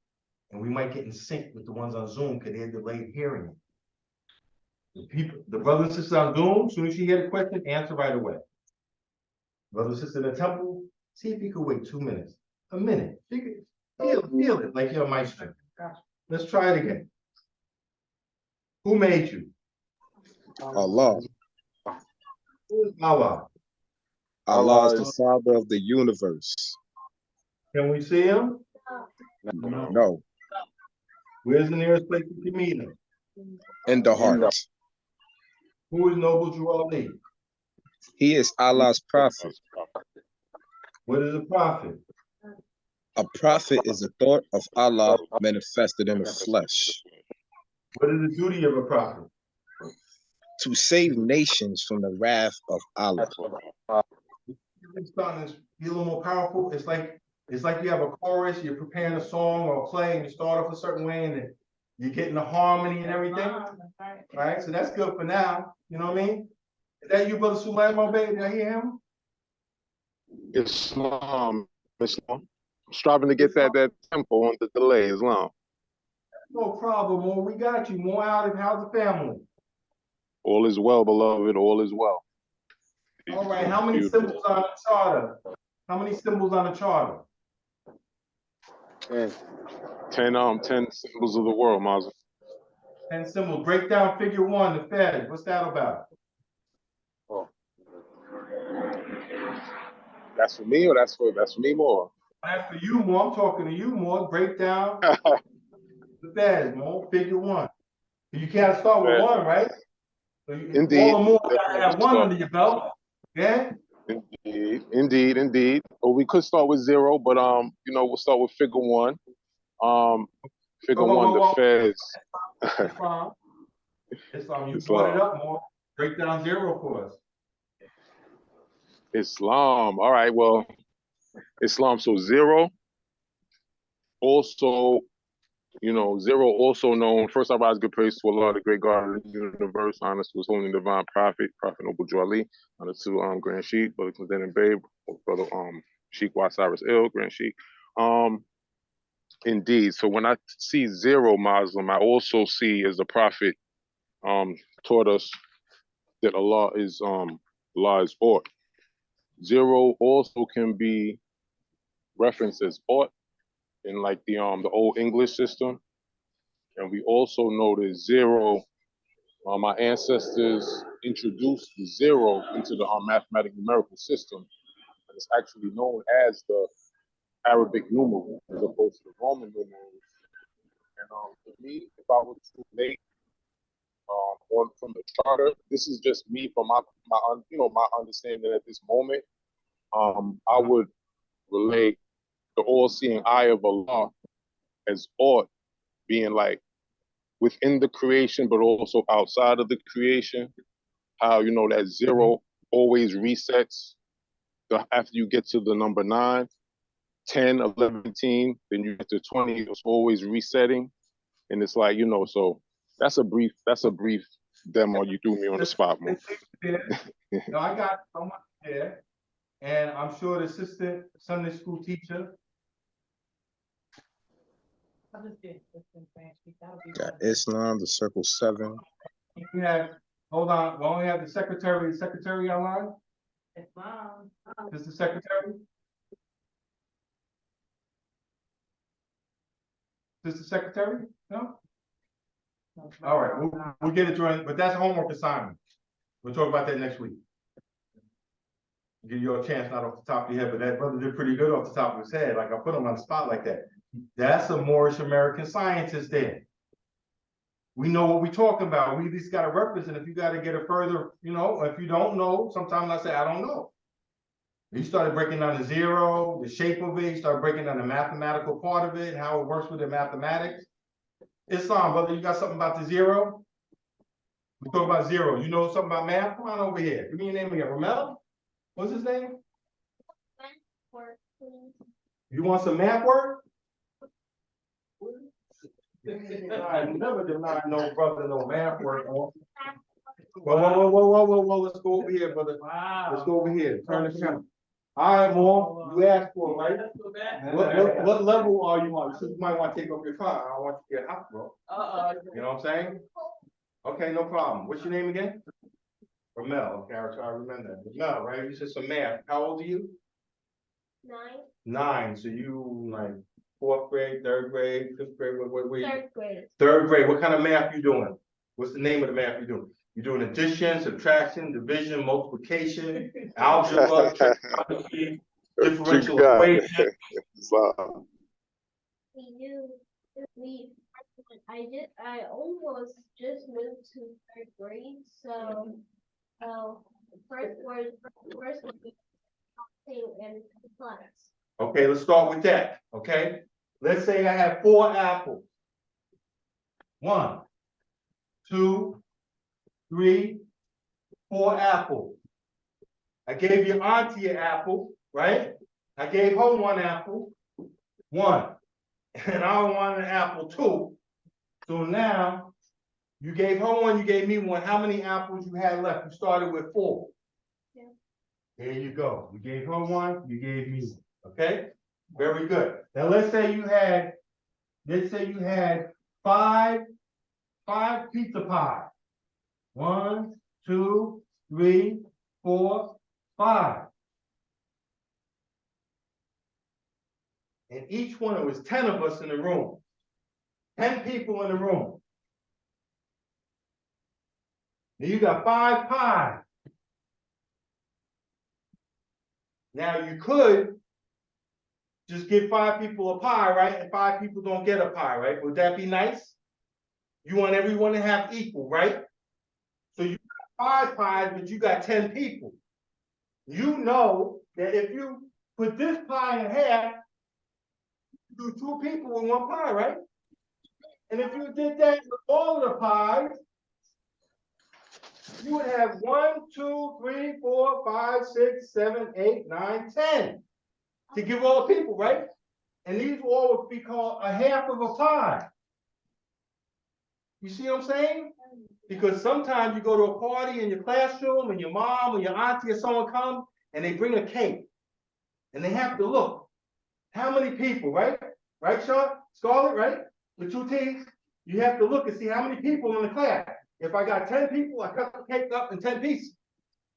And we might get in sync with the ones on Zoom because they're delayed hearing it. The brothers and sisters on Zoom, as soon as you hear the question, answer right away. Brothers and sisters in the temple, see if you could wait 2 minutes. A minute. Feel it like you're a maestro. Let's try it again. Who made you? Allah. Who is Allah? Allah is the father of the universe. Can we see him? No. Where's the nearest place we can meet him? In the heart. Who is Noble Drew Ali? He is Allah's prophet. What is a prophet? A prophet is a thought of Allah manifested in the flesh. What is the duty of a prophet? To save nations from the wrath of Allah. It's starting to be a little more powerful. It's like you have a chorus, you're preparing a song or a play, and you start off a certain way, and then you're getting the harmony and everything. Right? So that's good for now. You know what I mean? Is that you, Brother Sulaiman Bey? Did I hear him? Islam. Striving to get that tempo on the delay, Islam. No problem, more. We got you. More out of how's the family? All is well, beloved. All is well. All right. How many symbols on the charter? How many symbols on the charter? 10 symbols of the world, Mazda. 10 symbols. Break down figure 1, the Fed. What's that about? That's for me, or that's for me more? That's for you more. I'm talking to you more. Break down the Fed more. Figure 1. You can't start with 1, right? So Indeed. All or more, you gotta have 1 under your belt. Yeah? Indeed. Or we could start with 0, but we'll start with figure 1. Figure 1, the Feds. Islam, you brought it up more. Break down 0 for us. Islam. All right, well, Islam. So 0. Also, 0 also known. First, I rise good praise to Allah, the great God of the universe. Honor to His holy and divine Prophet Noble Drew Ali. Honor to Grand Sheik, Brother Clinton and Babe, Brother Sheik Cyrus Ill, Grand Sheik. Indeed. So when I see 0 Muslim, I also see as the Prophet taught us that Allah is ought. 0 also can be referenced as ought in like the old English system. And we also know that 0, my ancestors introduced the 0 into the mathematical numerical system. And it's actually known as the Arabic numeral as opposed to the Roman numerals. And for me, if I were to relate from the charter, this is just me from my understanding at this moment. I would relate the all-seeing eye of Allah as ought, being like within the creation, but also outside of the creation. How that 0 always resets after you get to the number 9, 10, 11, 15, then you get to 20. It's always resetting, and it's like So that's a brief demo. You threw me on the spot, man. No, I got someone there, and I'm sure the assistant Sunday school teacher. Got Islam, the circle 7. We have, hold on, we only have the secretary online? Islam. Is the secretary? Is the secretary? No? All right, we'll get it during, but that's homework assignment. We'll talk about that next week. Give you a chance, not off the top of your head, but that brother did pretty good off the top of his head. Like I put him on the spot like that. That's a Moorish American scientist there. We know what we're talking about. We at least got a reference, and if you got to get a further, if you don't know, sometimes I say, I don't know. You started breaking down the 0, the shape of it, you started breaking down the mathematical part of it, how it works with the mathematics. Islam, brother, you got something about the 0? We talk about 0. You know something about math? Come on over here. Give me your name again. Ramel? What's his name? You want some math work? I never denied no brother no math work. Whoa. Let's go over here, brother. Wow. Let's go over here. Turn the camera. All right, Mo. You asked for it, right? What level are you on? You might want to take off your car. I don't want you to get hot, bro. You know what I'm saying? Okay, no problem. What's your name again? Ramel. Okay, I remember that. Ramel, right? You said some math. How old are you? 9. 9. So you like 4th grade, 3rd grade, 5th grade? What 3rd grade. 3rd grade. What kind of math you doing? What's the name of the math you're doing? You're doing addition, subtraction, division, multiplication, algebra, trigonometry, differential You got it. equation. So, I almost just moved to third grade, so first word and plus. Okay, let's start with that, okay? Let's say I have 4 apples. 1, 2, 3, 4 apples. I gave your auntie an apple, right? I gave her 1 apple, 1. And I want an apple too. So now, you gave her 1, you gave me 1. How many apples you had left? You started with 4. Yeah. There you go. You gave her 1, you gave me 1. Okay? Very good. Now let's say you had 5 pizza pies. 1, 2, 3, 4, 5. And each one, it was 10 of us in the room. 10 people in the room. Now you got 5 pies. Now you could just give 5 people a pie, right? And 5 people don't get a pie, right? Would that be nice? You want everyone to have equal, right? So you got 5 pies, but you got 10 people. You know that if you put this pie in half, you do 2 people with 1 pie, right? And if you did that with all of the pies, you would have 1, 2, 3, 4, 5, 6, 7, 8, 9, 10 to give all the people, right? And these all would be called a half of a pie. You see what I'm saying? Because sometimes you go to a party in your classroom and your mom or your auntie or someone come and they bring a cake and they have to look. How many people, right? Right, Sean? Scarlett, right? With 2 T's. You have to look and see how many people in the class. If I got 10 people, I cut the cake up in 10 pieces.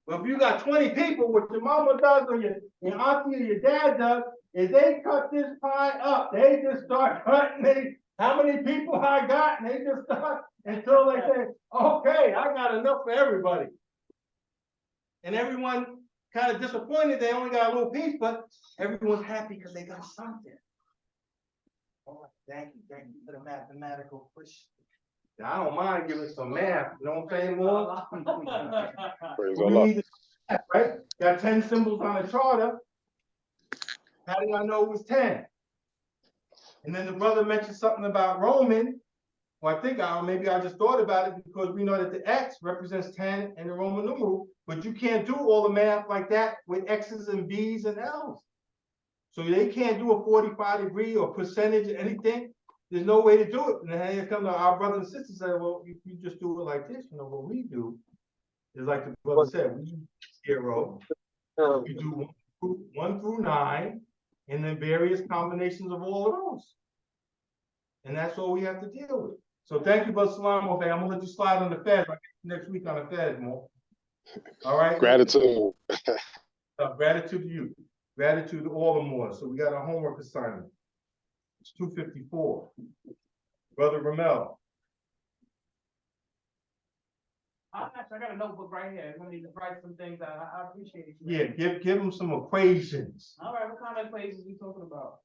But if you got 20 people, what your mama does or your auntie or your dad does, is they cut this pie up. They just start cutting. How many people I got? And they just start until they say, okay, I got enough for everybody. And everyone kind of disappointed they only got a little piece, but everyone's happy because they got something. Oh, thank you for the mathematical push. I don't mind giving some math, you know what I'm saying, Lord? praise We Allah. need to, right? Got 10 symbols on the charter. How did I know it was 10? And then the brother mentioned something about Roman. Well, maybe I just thought about it because we know that the X represents 10 in the Roman numeral, but you can't do all the math like that with X's and B's and L's. So they can't do a 45-degree or percentage or anything. There's no way to do it. And then here come our brothers and sisters say, well, if you just do it like this, what we do is like the brother said, we use 0. We do 1 through 9, and then various combinations of all of those. And that's all we have to deal with. So thank you, Brother Salam. Okay, I'm gonna let you slide on the Fed next week on the Fed more. All right. Gratitude. Gratitude to you. Gratitude to all the more. So we got our homework assignment. It's 254. Brother Ramel. I got a notebook right here. I'm gonna need to write some things out. I appreciate it. Yeah, give them some equations. All right, what kind of equations we talking about?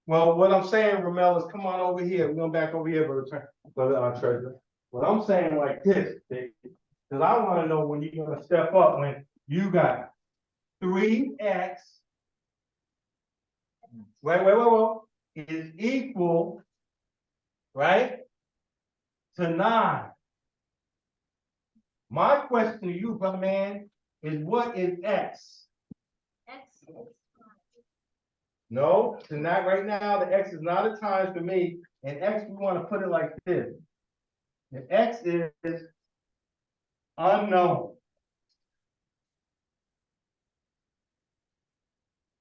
Well, what I'm saying, Ramel, is come on over here. We're going back over here, Brother Treasurer. What I'm saying like this, because I want to know when you're going to step up when you got 3x, wait, is equal, right, to 9. My question to you, brother man, is what is x? X is 5. No, so not right now. The x is not a times for me. And x, we want to put it like this. The x is unknown.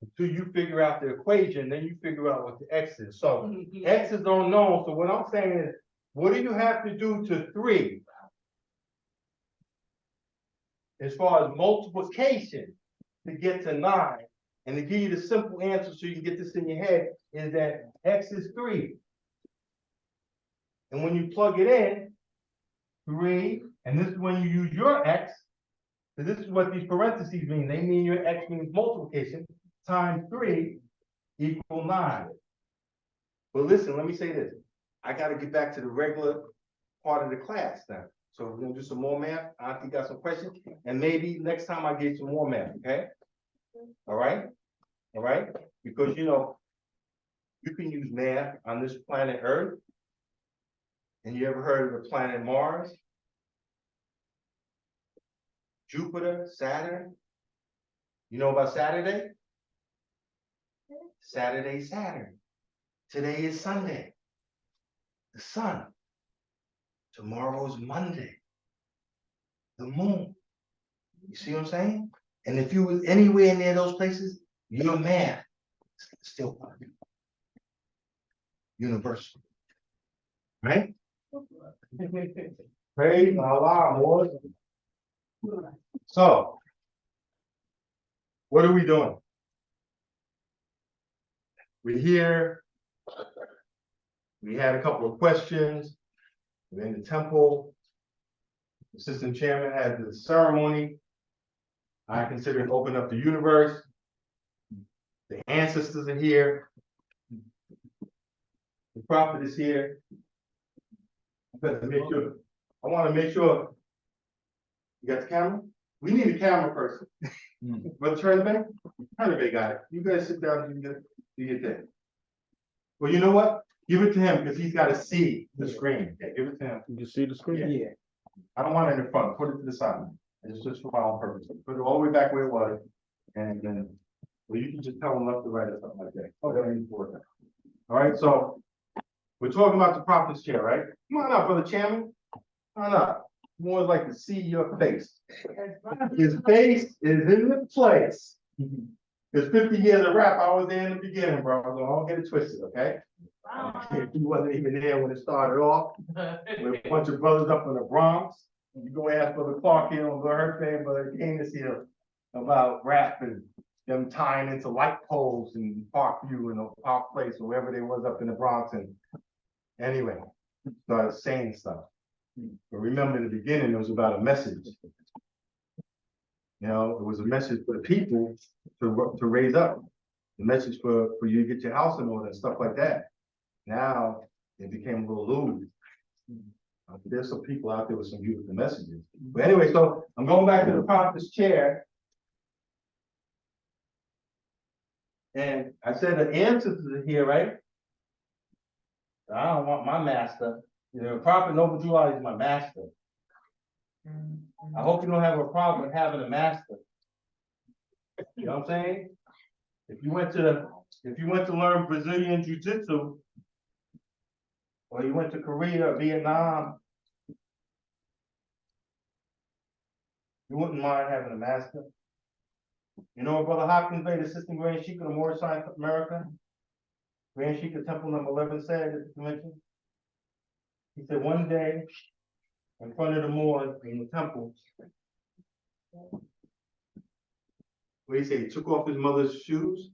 Until you figure out the equation, then you figure out what the x is. So x is unknown. So what I'm saying is, what do you have to do to 3? As far as multiplication to get to 9, and to give you the simple answer so you can get this in your head, is that x is 3. And when you plug it in, 3, and this is when you use your x. So this is what these parentheses mean. They mean your x means multiplication times 3 equal 9. But listen, let me say this. I got to get back to the regular part of the class now. So we're gonna do some more math. Auntie got some questions, and maybe next time I get some more math. Okay. All right. All right. Because you know, you can use math on this planet Earth. And you ever heard of the planet Mars? Jupiter, Saturn? You know about Saturday? Saturday, Saturn. Today is Sunday. The sun. Tomorrow's Monday. The moon. You see what I'm saying? And if you was anywhere near those places, your math still works. Universal. Right? Praise Allah, Lord. So, what are we doing? We're here. We had a couple of questions. We're in the temple. The assistant chairman had the ceremony. I consider it open up the universe. The ancestors are here. The prophet is here. I want to make sure. You got the camera? We need a camera person. Brother Turnabay? Turnabay got it. You guys sit down and do your thing. Well, you know what? Give it to him because he's got to see the screen. Okay, give it to him. You can see the screen? Yeah. I don't want it in the front. Put it to the side. It's just for my own purpose. Put it all the way back where it was. And then, well, you can just tell them left to right or something like that. Oh, that ain't important. All right, so we're talking about the prophet's chair, right? Come on up, Brother Chairman. Come on up. More like to see your face. His face is in the place. Because 50 years of rap, I was there in the beginning, bro. So don't get it twisted, okay? He wasn't even there when it started off. With a bunch of brothers up in the Bronx. You go ask Brother Clark here on her thing, but he came to see about rap and them tying into light poles in Parkview and Park Place or wherever they was up in the Bronx. And anyway, started saying stuff. But remember in the beginning, it was about a message. You know, it was a message for the people to raise up. The message for you to get your house in order and stuff like that. Now it became a little loose. There's some people out there with some beautiful messages. But anyway, so I'm going back to the prophet's chair. And I said the ancestors are here, right? I don't want my master. You know, Prophet Noble July is my master. I hope you don't have a problem with having a master. You know what I'm saying? If you went to learn Brazilian Jiu-Jitsu, or you went to Korea or Vietnam, you wouldn't mind having a master. You know what Brother Hopkins Bay, the Assistant Grand Sheik of the Moorish Science of America, Grand Sheik of Temple number 11 said at the convention? He said one day, in front of the Moors in the temple, what he said, he took off his mother's shoes,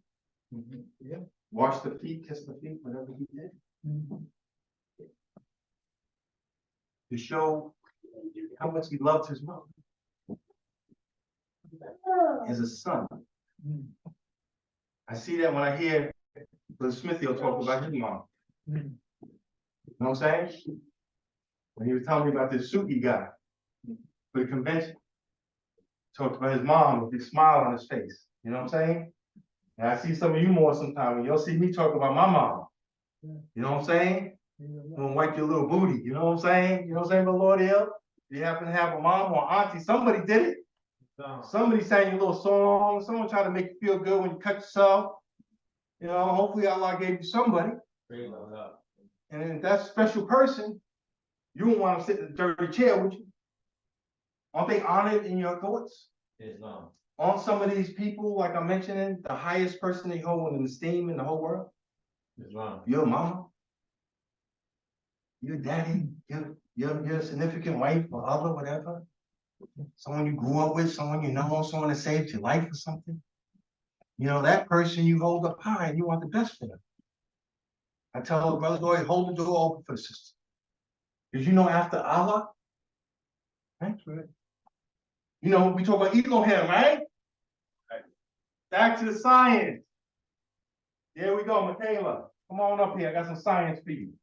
yeah, washed the feet, kissed the feet, whatever he did. To show how much he loved his mother as a son. I see that when I hear Brother Smithy will talk about his mom. You know what I'm saying? When he was telling me about this suit he got for the convention, talked about his mom with his smile on his face. You know what I'm saying? And I see some of you more sometimes when you'll see me talk about my mom. You know what I'm saying? I'm gonna wipe your little booty. You know what I'm saying? You know what I'm saying, but Lord Hill? You happen to have a mom or auntie, somebody did it. Somebody sang a little song, someone tried to make you feel good when you cut yourself. You know, hopefully Allah gave you somebody. And then that special person, you won't want to sit in a dirty chair, would you? Aren't they honored in your thoughts? Islam. Aren't some of these people, like I'm mentioning, the highest person they hold in esteem in the whole world? Islam. Your mama, your daddy, your significant wife or other, whatever. Someone you grew up with, someone you know, someone that saved your life or something. You know, that person you hold up high and you want the best for them. I tell the brothers, always hold the door open for the sister. Because you know, after Allah, Thanks, Fred. You know, we talk about Elohim, right? Back to the science. There we go, Michaela. Come on up here. I got some science for you.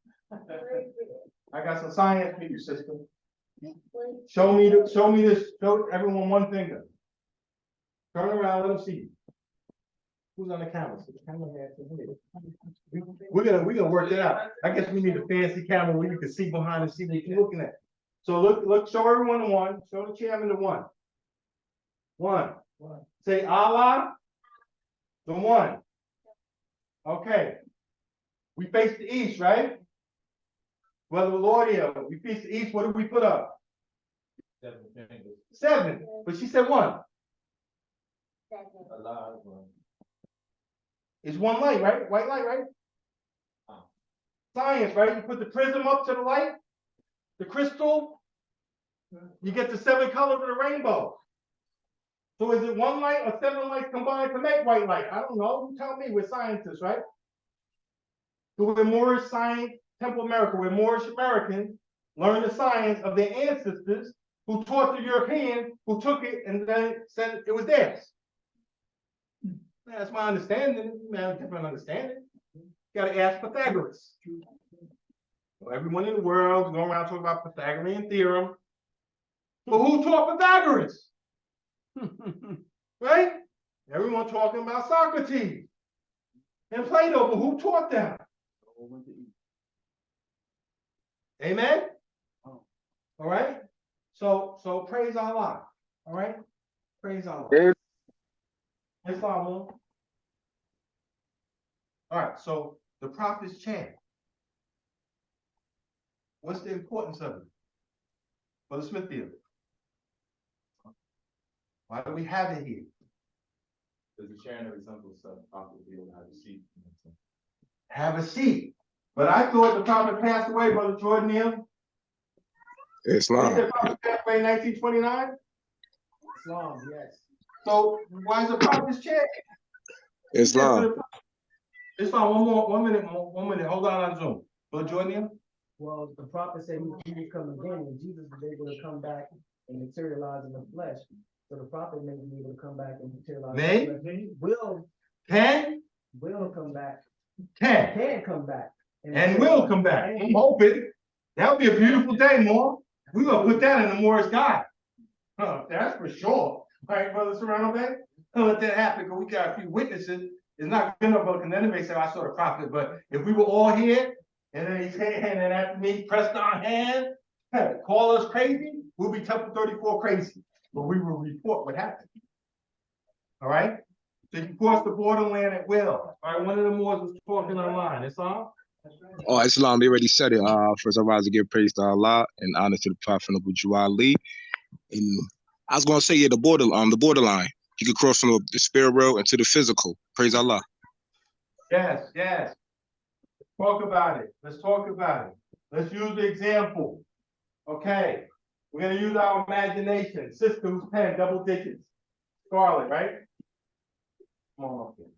I got some science for you, sister. Show me this. Show everyone one finger. Turn around, let them see you. Who's on the camera? We're gonna work that out. I guess we need a fancy camera where you can see behind and see what you're looking at. So look, show everyone the one. Show the chairman the one. One. Say Allah, the one. Okay. We face the east, right? Brother Lordia, we face the east. What did we put up? 7 fingers. 7. But she said 1. Allah is one. It's one light, right? White light, right? Science, right? You put the prism up to the light, the crystal, you get the 7 colors of the rainbow. So is it 1 light or 7 lights combined to make white light? I don't know. You tell me. We're scientists, right? So we're Moorish science, Temple America. We're Moorish Americans, learn the science of their ancestors who taught the Europeans, who took it and then said it was theirs. That's my understanding. You have a different understanding. You gotta ask Pythagoras. Well, everyone in the world is going around talking about Pythagorean theorem. But who taught Pythagoras? Right? Everyone talking about Socrates and Plato, but who taught them? Amen? All right? So praise Allah. All right? Praise Allah. Islam. All right, so the prophet's chant. What's the importance of it? Brother Smithfield. Why do we have it here? Because the chant resembles the prophet will have a seat. Have a seat. But I thought the prophet passed away, Brother Jordan Neal. Islam. The prophet passed away in 1929? Islam, yes. So why is the prophet's chant? Islam. Islam, one minute. Hold on Zoom. Brother Jordan Neal? Well, the prophet said he was coming again, and Jesus was able to come back and materialize in the flesh. So the prophet may be able to come back and materialize in the flesh. Will come back. Can come back. And will come back. I'm hoping. That'll be a beautiful day, more. We're gonna put that in the Morris guide. That's for sure. All right, Brother Serrano Bay? Don't let that happen because we got a few witnesses. It's not good enough, because then they say I saw the prophet. But if we were all here and then he's saying, and then after me pressed our hand, call us crazy, we'll be TEMPLE34 crazy. But we will report what happened. All right? So you cross the borderland at will. All right, one of the Moors was talking online. It's on? Oh, Islam, they already said it. First, I rise to give praise to Allah and honor to the Prophet of Ali. And I was gonna say, yeah, the borderline. You could cross from the spirit world into the physical. Praise Allah. Yes. Talk about it. Let's talk about it. Let's use the example. Okay. We're gonna use our imagination. Sister who's 10, double digits. Scarlet, right? Come on up here.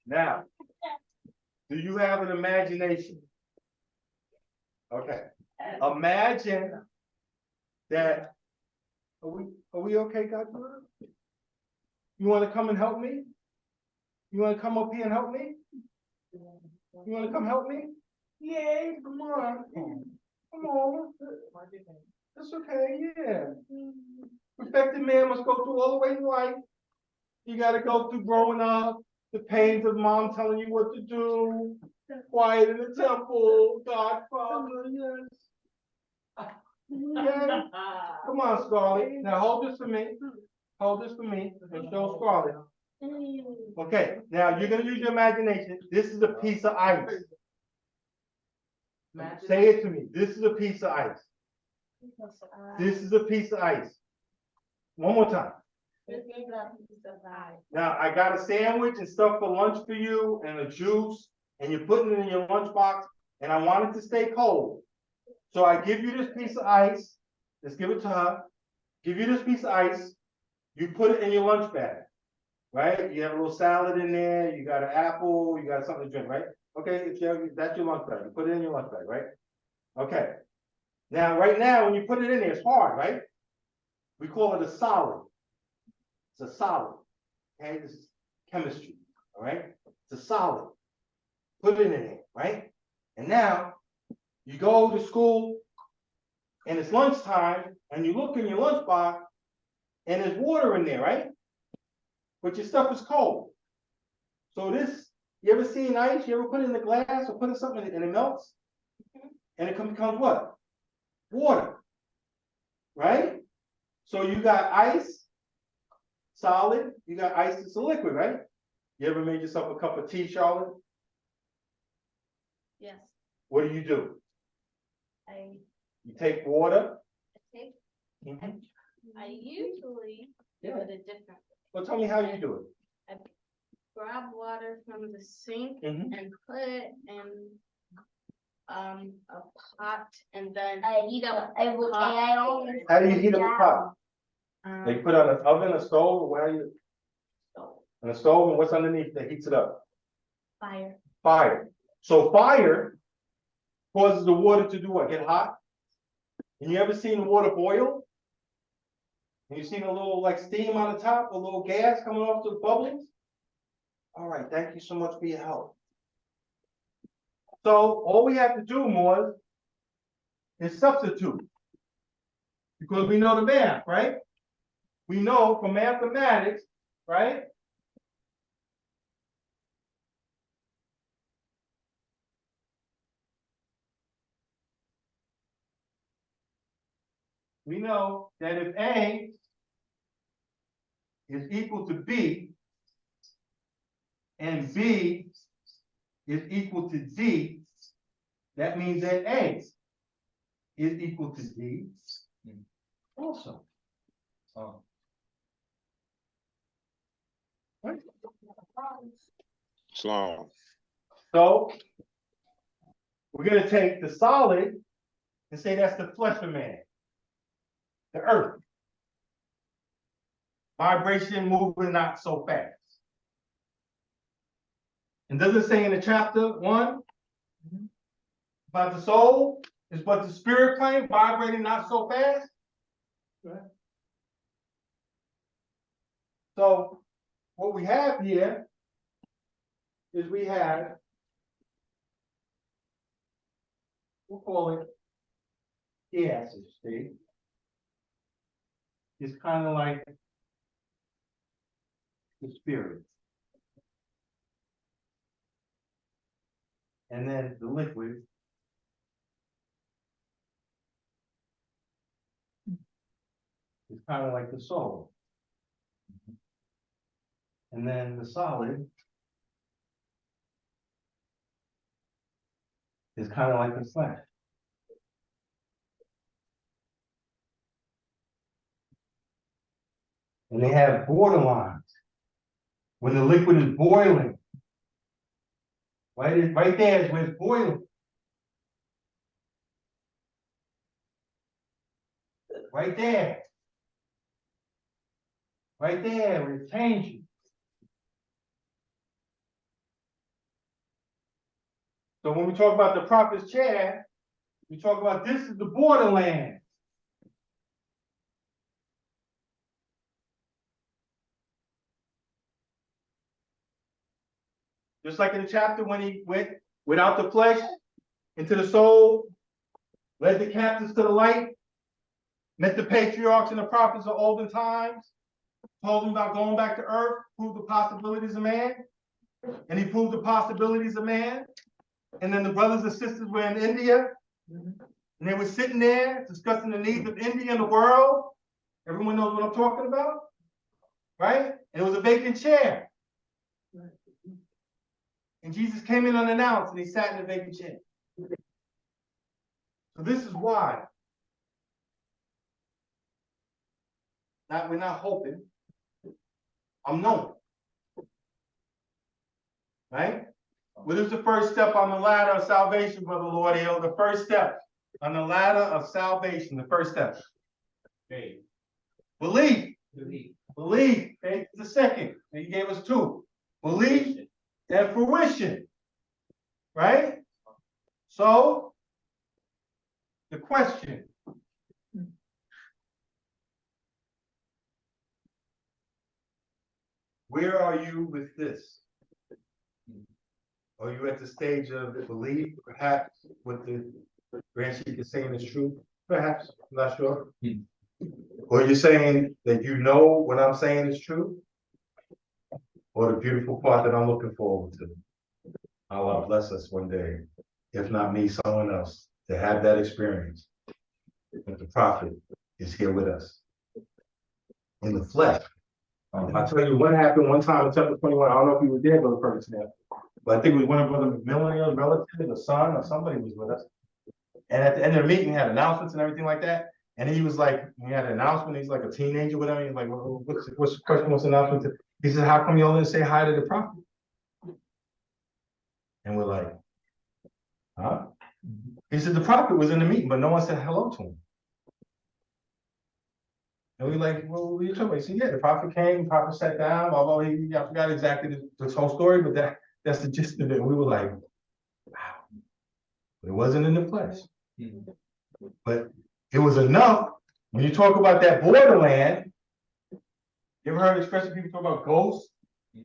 Now, do you have an imagination? Okay. Imagine that. Are we okay, God? You want to come and help me? You want to come up here and help me? You want to come help me? Yeah, come on. Come on. That's okay, yeah. Perfected man must go through all the way in life. You got to go through growing up, the pains of mom telling you what to do, quiet in the temple, Godfather, yes. Okay. Come on, Scarlett. Now hold this for me. Hold this for me and show Scarlett. Okay, now you're going to use your imagination. This is a piece of ice. Say it to me. This is a piece of ice. This is a piece of ice. One more time. Now, I got a sandwich and stuff for lunch for you and a juice, and you're putting it in your lunchbox, and I want it to stay cold. So I give you this piece of ice. Let's give it to her. Give you this piece of ice. You put it in your lunch bag, right? You have a little salad in there, you got an apple, you got something to drink, right? Okay, that's your lunch bag. You put it in your lunch bag, right? Okay. Now, right now, when you put it in there, it's hard, right? We call it a solid. It's a solid. Okay, this is chemistry, all right? It's a solid. Put it in there, right? And now you go to school and it's lunchtime and you look in your lunchbox and there's water in there, right? But your stuff is cold. So this, you ever seen ice? You ever put it in the glass or put in something and it melts? And it becomes what? Water, right? So you got ice, solid, you got ice that's a liquid, right? You ever made yourself a cup of tea, Charlotte? Yes, What do? I You take water. take, Mhm. I usually do Yeah. it a different way. Well, tell me how you do it. I grab water from the sink Mhm. and put it in a pot and then heat up a pot. How do you heat up a pot? Um, They put on an oven, a stove, or where you? so, On a stove, and what's underneath that heats it up? fire. Fire. So fire causes the water to do what? Get hot? And you ever seen the water boil? And you seen a little like steam on the top, a little gas coming off the bubbles? All right, thank you so much for your help. So all we have to do, Moors, is substitute. Because we know the math, right? We know from mathematics, right? We know that if A is equal to B and B is equal to D, that means that A is equal to D. Awesome. Right? Islam. So we're going to take the solid and say that's the flesh of man, the earth. Vibration moving not so fast. And does it say in the chapter 1 about the soul is but the spirit plane vibrating not so fast? Right. So what we have here is we have, we'll call it gases, see? It's kind of like the spirit. And then the liquid is kind of like the soul. And then the solid is kind of like the flesh. And they have borderlines. When the liquid is boiling, right there is where it's boiling. Right there. Right there, where it's changing. So when we talk about the prophet's chair, we talk about this is the borderland. Just like in the chapter when he went without the flesh into the soul, led the captives to the light, met the patriarchs and the prophets of olden times, told them about going back to earth, proved the possibilities of man, and he proved the possibilities of man. And then the brothers and sisters were in India, and they were sitting there discussing the needs of India and the world. Everyone knows what I'm talking about, right? And it was a vacant chair. And Jesus came in unannounced and he sat in the vacant chair. So this is why. We're not hoping. I'm knowing. Right? What is the first step on the ladder of salvation, Brother Lordio? The first step on the ladder of salvation, the first step. Faith. Belief. Belief. Belief, okay, the second, and he gave us two. Belief and fruition, right? So, the question. Where are you with this? Are you at the stage of the belief, perhaps what the Grand Sheik is saying is true? Perhaps, I'm not sure. Or you're saying that you know what I'm saying is true? Or the beautiful part that I'm looking forward to. Allah bless us one day, if not me, someone else, to have that experience. That the prophet is here with us in the flesh. I'll tell you what happened one time in Temple 21. I don't know if you were there, Brother Ferguson, but I think it was one of Brother McMillan's relatives, a son, or somebody was with us. And at the end of the meeting, we had announcements and everything like that. And he was like, we had an announcement. He's like a teenager, whatever. He's like, well, what's the question? What's the announcement? He said, how come you all didn't say hi to the prophet? And we're like, huh? He said, the prophet was in the meeting, but no one said hello to him. And we're like, well, what are you talking about? He said, yeah, the prophet came, the prophet sat down, although I forgot exactly the whole story, but that's the gist of it. And we were like, wow. But it wasn't in the flesh. But it was enough. When you talk about that borderland, you ever heard expression people talk about ghosts? You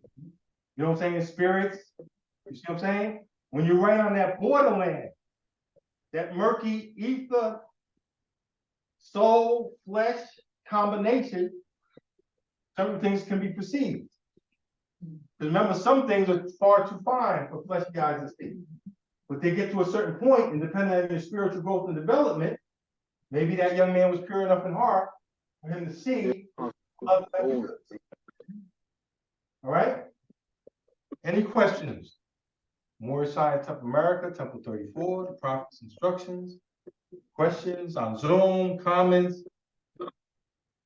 know what I'm saying? Spirits. You see what I'm saying? When you're right on that borderland, that murky ether, soul, flesh combination, certain things can be perceived. Because remember, some things are far too fine for fleshly eyes to see. But they get to a certain point, and depending on your spiritual growth and development, maybe that young man was pure enough in heart for him to see other things. All right? Any questions? Moorish Temple America, Temple 34, the Prophet's instructions, questions on Zoom, comments.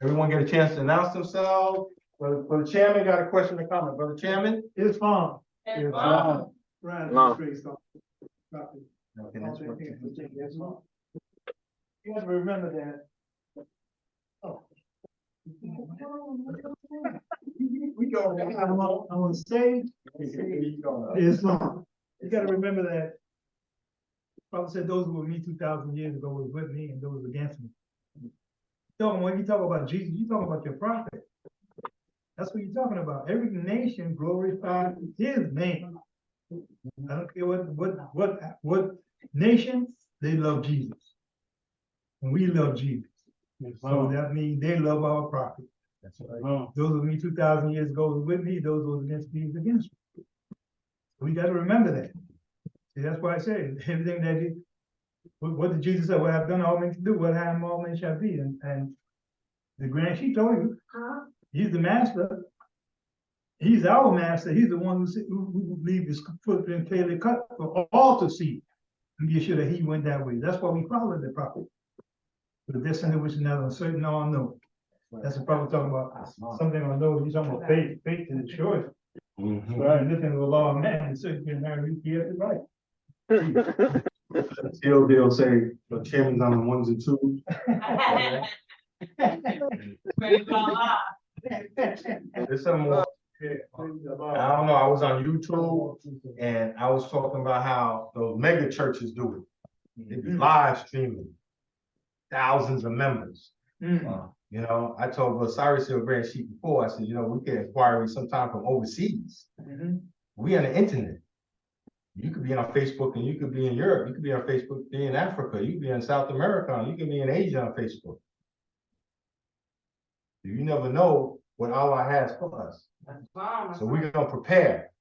Everyone get a chance to announce themselves. Brother Chairman got a question or comment. Brother Chairman? It's fine. It's fine. No. Okay, that's what- that's fine. You have to remember that. Oh. We go. I'm on stage. It's long. You gotta remember that. Prophet said those who were me 2,000 years ago was with me and those against me. When you talk about Jesus, you talking about your prophet. That's what you're talking about. Every nation glorifies his name. I don't care what nation, they love Jesus. And we love Jesus. So that means they love our prophet. That's right. Those who me 2,000 years ago was with me, those who was against me is against me. We got to remember that. See, that's why I said everything that he, what did Jesus say? What I've done all men to do, what I am all men shall be. And the Grand Sheik told you, he's the master. He's our master. He's the one who leave his footprint clearly cut for all to see. And be sure that he went that way. That's why we follow the prophet. The destiny which is not uncertain or unknown. That's the prophet talking about something unknown. He's talking about faith to the choice. Right, and looking at the law of man, and so you can marry you get it right. Still, they'll say the chairman's on the ones and twos. There's some more. I don't know. I was on YouTube and I was talking about how those mega churches do it. They be live streaming, thousands of members. You know, I told Cyrus Hill Grand Sheik before. I said, you know, we get inquiries sometime from overseas. We on the internet. You could be on Facebook and you could be in Europe. You could be on Facebook, be in Africa. You could be in South America. You could be in Asia on Facebook. You never know what Allah has for us. So we're going to prepare.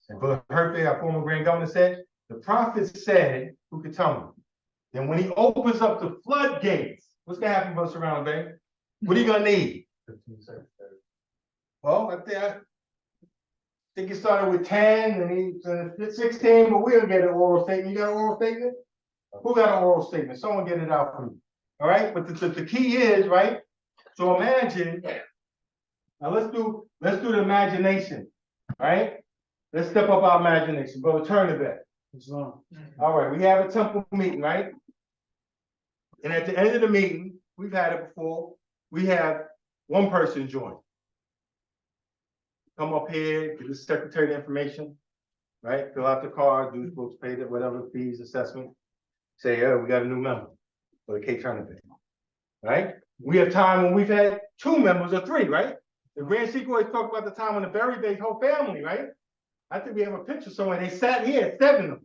And Brother Herpé, our former Grand Governor, said, the prophet said, who could tell me? Then when he opens up the floodgates, what's going to happen, Brother Surround Bay? What are you going to need? 15 seconds. Well, I think it started with 10 and he 16, but we'll get an oral statement. You got an oral statement? Who got an oral statement? Someone get it out for me. All right, but the key is, right? So imagine, now let's do the imagination, right? Let's step up our imagination. Brother, turn it back. All right, we have a temple meeting, right? And at the end of the meeting, we've had it before, we have one person join. come up here, give the secretary the information, right? Fill out the card, dues, books, pay the whatever fees, assessment. Say, yeah, we got a new member for the K tournament, right? We have time when we've had 2 members or 3, right? The Grand Secret always talk about the time when the Berry Bay's whole family, right? I think we have a picture somewhere. They sat here, 7 of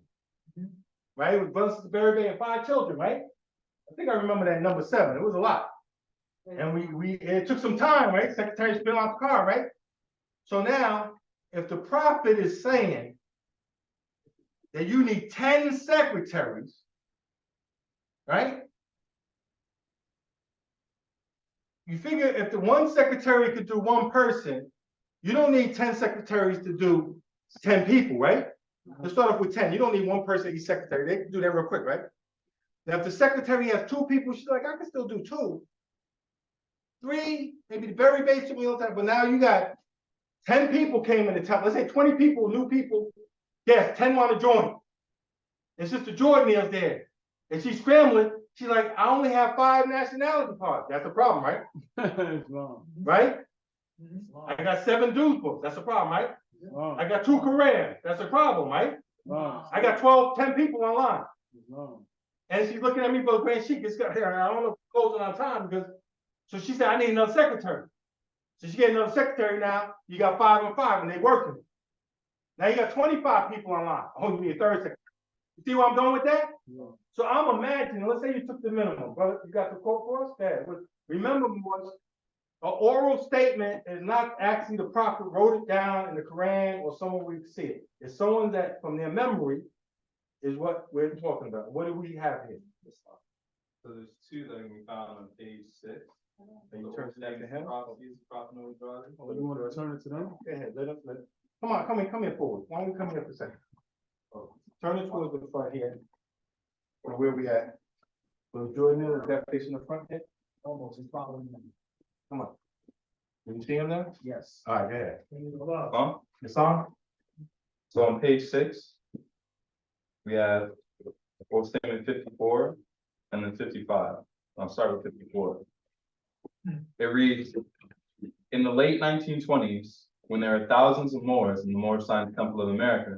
them, right? With brothers to Berry Bay and 5 children, right? I think I remember that number 7. It was a lot. And it took some time, right? Secretaries fill out the card, right? So now, if the prophet is saying that you need 10 secretaries, right? You figure if the 1 secretary could do 1 person, you don't need 10 secretaries to do 10 people, right? Let's start off with 10. You don't need 1 person each secretary. They can do that real quick, right? Now, if the secretary has 2 people, she's like, I can still do 2. 3, maybe the very basic, but now you got 10 people came in the temple. Let's say 20 people, new people. Yes, 10 want to join. And Sister Jordan is there. And she's scrambling. She's like, I only have 5 nationality cards. That's a problem, right? Right? I got 7 dues books. That's a problem, right? I got 2 Korans. That's a problem, right? I got 10 people online. And she's looking at me, Brother Grand Sheik. I don't know if we're closing on time because, so she said, I need another secretary. So she get another secretary now. You got 5 and 5, and they working. Now you got 25 people online. Oh, you need a 3rd secretary. You see where I'm going with that? So I'm imagining, let's say you took the minimum, brother. You got the quote for us? Yeah. Remember, was an oral statement is not actually the prophet wrote it down in the Quran or someone we see it. It's someone that from their memory is what we're talking about. What do we have here? So there's 2 that we found on page 6. And you turn that to him? Prophecies, prophet Noah Drawley. Oh, you want to turn it to them? Go ahead, let them. Come here forward. Why don't we come here for a second? Turn it towards the front here. Or where we at? Will Jordan, is that facing the front here? Almost, he's following them. Come on. Can you see him now? Yes. All right, go ahead. Huh? It's on? So on page 6, we have oral statement 54 and then 55. I'll start with 54. It reads, in the late 1920s, when there are thousands of Moors in the Moor-signed Temple of America,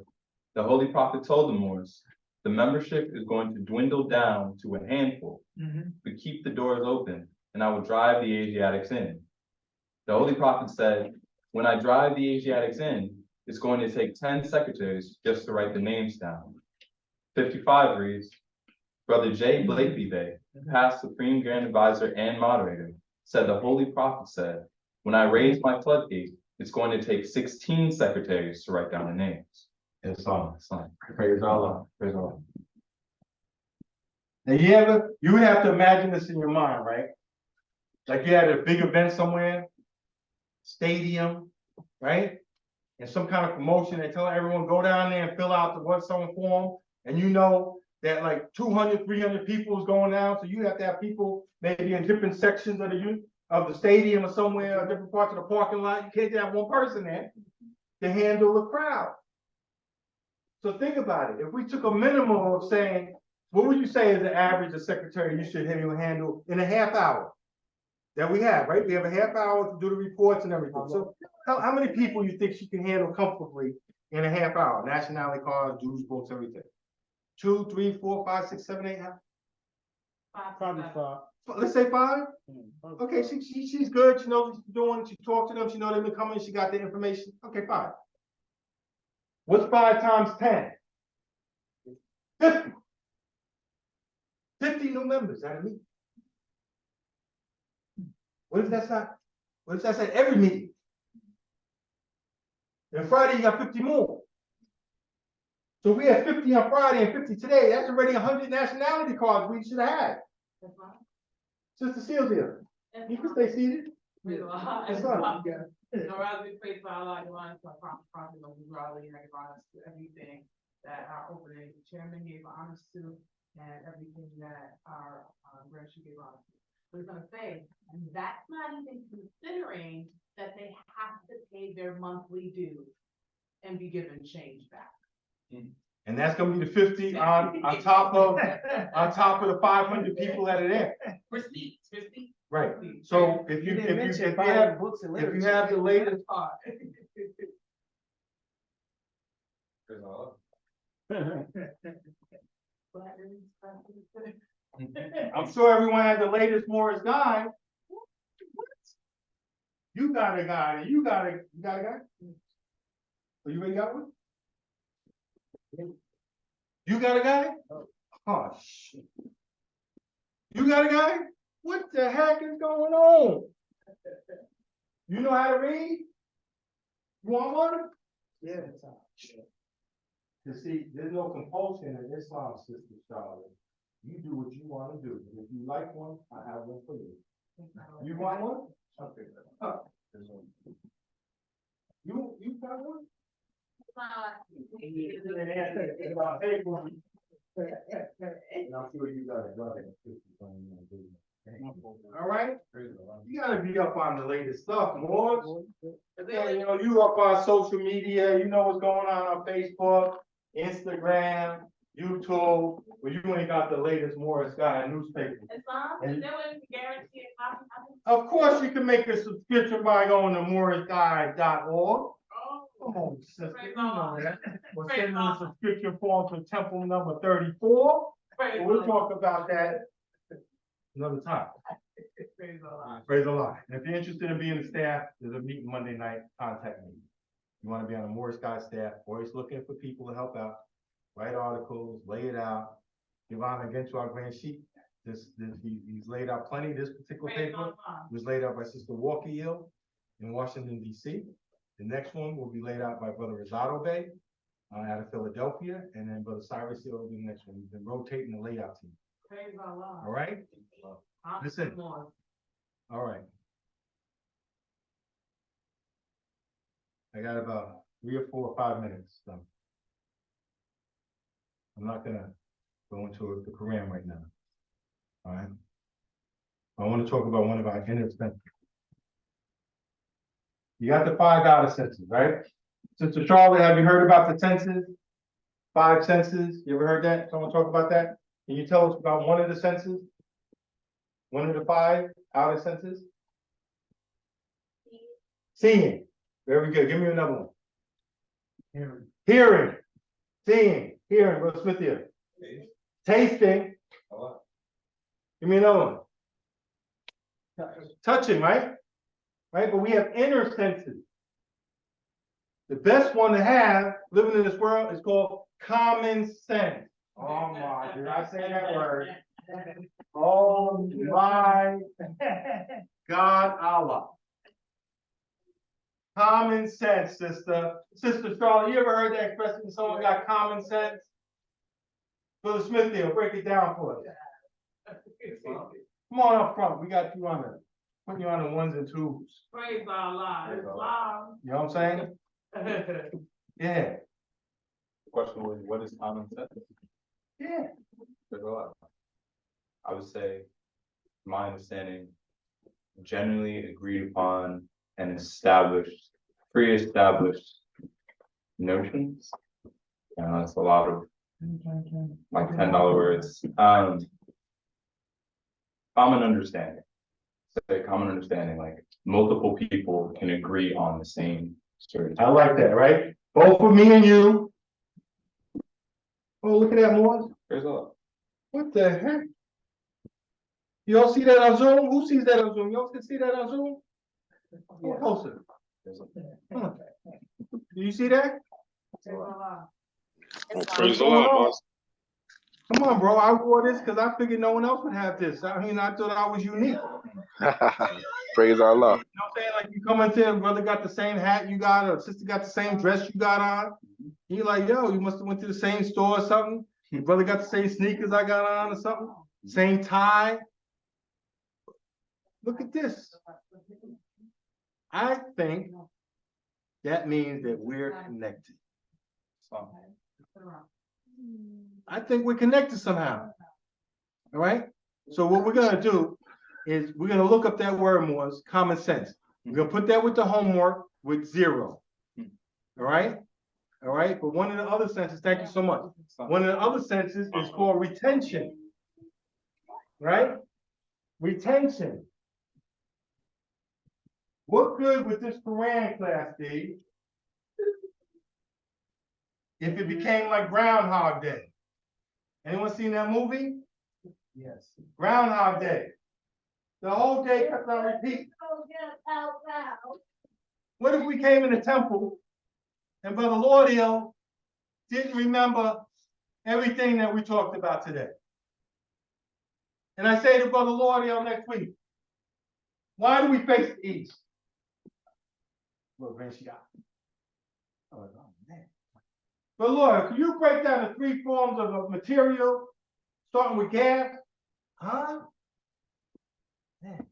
the Holy Prophet told the Moors, the membership is going to dwindle down to a handful, but keep the doors open, and I will drive the Asiatics in. The Holy Prophet said, when I drive the Asiatics in, it's going to take 10 secretaries just to write the names down. 55 reads, Brother J. Blakely Bay, past Supreme Grand Advisor and moderator, said the Holy Prophet said, when I raise my floodgate, it's going to take 16 secretaries to write down the names. It's on. It's fine. Praise Allah. Praise Allah. Now you would have to imagine this in your mind, right? Like you had a big event somewhere, stadium, right? And some kind of promotion, they tell everyone go down there and fill out the what someone form, and you know that like 200, 300 people is going down, so you have to have people maybe in different sections of the stadium or somewhere, or different parts of the parking lot. You can't have one person there to handle the crowd. So think about it. If we took a minimum of saying, what would you say is the average of secretary you should handle in a half hour that we have, right? We have a half hour to do the reports and everything. So how many people you think she can handle comfortably in a half hour? Nationality cards, dues, books, everything. 2, 3, 4, 5, 6, 7, 8. Probably 5. Let's say 5. Okay, she's good. She knows what she's doing. She talked to them. She knows they've been coming. She got the information. Okay, 5. What's 5 times 10? 50. 50 new members out of me. What if that's at every meeting? And Friday you got 50 more. So if we have 50 on Friday and 50 today, that's already 100 nationality cards we should have had. Sister Sylvia, you can stay seated. That's fine. So rather we pray for Allah, Prophet Noah Drawley, and everything that our opening chairman gave honors to, and everything that our Grand Sheik gave honors to. We're gonna say, and that's not even considering that they have to pay their monthly dues and be given change back. And that's gonna be the 50 on top of the 500 people that are there. Receipts. Right. So if you have the latest, I'm sure everyone had the latest Morris guy. You got a guy, you got a guy? Oh, you already got one? You got a guy? Oh, shit. You got a guy? What the heck is going on? You know how to read? You want one? Yeah, it's all. You see, there's no compulsion in Islam, Sister Charlotte. You do what you want to do. And if you like one, I have one for you. You want one? Okay. You got one? And I'm sure you got a brother. All right? You gotta be up on the latest stuff, Morris. Yeah, you know, you up on social media, you know what's going on Facebook, Instagram, YouTube, but you ain't got the latest Morris Guy newspaper. And of course, you can make a subscription by going to morrisguy.org. Come on, sister, you know that. We're sending a subscription form to Temple number 34. We'll talk about that another time. Praise the Lord. And if you're interested in being a staff, there's a meeting Monday night, contact me. You want to be on the Morris Guy staff, always looking for people to help out, write articles, lay it out. Give on again to our grand sheet. He's laid out plenty. This particular paper was laid out by Sister Walker Hill in Washington, D.C. The next one will be laid out by Brother Rosado Bay out of Philadelphia, and then Brother Cyrus Hill will be the next one. We've been rotating the layout team. All right? Listen. All right. I got about 3 or 4 or 5 minutes. So I'm not gonna go into the Quran right now. All right. I want to talk about one of our inner senses. You got the 5 outer senses, right? Sister Charlotte, have you heard about the senses? 5 senses. You ever heard that? Someone talk about that? Can you tell us about one of the senses? One of the 5 outer senses? Seeing. Very good. Give me another one. Hearing. Seeing. Hearing. What's with you? Tasting. Give me another one. Touching, right? Right? But we have inner senses. The best one to have living in this world is called common sense. Oh my, did I say that word? Oh my God, Allah. Common sense, sister. Sister Charlotte, you ever heard that expression? Someone got common sense? Brother Smithfield, break it down for us. Come on up front. We got you on putting you on the 1s and 2s. Praise Allah. Wow. You know what I'm saying? Yeah. The question was, what is common sense? Yeah. I would say, my understanding, generally agreed upon and established, pre-established notions. That's a lot of like $10 words. Common understanding. Say common understanding, like multiple people can agree on the same certain. I like that, right? Both for me and you. Oh, look at that, Morris. There's a lot. What the heck? Y'all see that on Zoom? Who sees that on Zoom? Y'all can see that on Zoom? Go closer. Do you see that? Praise the Lord, boss. Come on, bro. I wore this because I figured no one else would have this. I mean, I thought I was unique. Praise our You know love. what I'm saying? Like you come into and brother got the same hat you got, or sister got the same dress you got on. You're like, yo, you must have went to the same store or something. Your brother got the same sneakers I got on or something. Same tie. Look at this. I think that means that we're connected. I think we're connected somehow. All right. So what we're gonna do is we're gonna look up that word more, common sense. We're gonna put that with the homework with 0. All right. All right. But one of the other senses, thank you so much. One of the other senses is called retention. Right? Retention. What good with this Quran class, Steve? if it became like Groundhog Day? Anyone seen that movie? Yes. Groundhog Day. The whole day kept on repeating. What if we came in the temple and Brother Laudio didn't remember everything that we talked about today? And I say to Brother Laudio next week, why do we face the east? Well, oh, man. But Lord, can you break down the three forms of material, starting with gas? Huh? Man.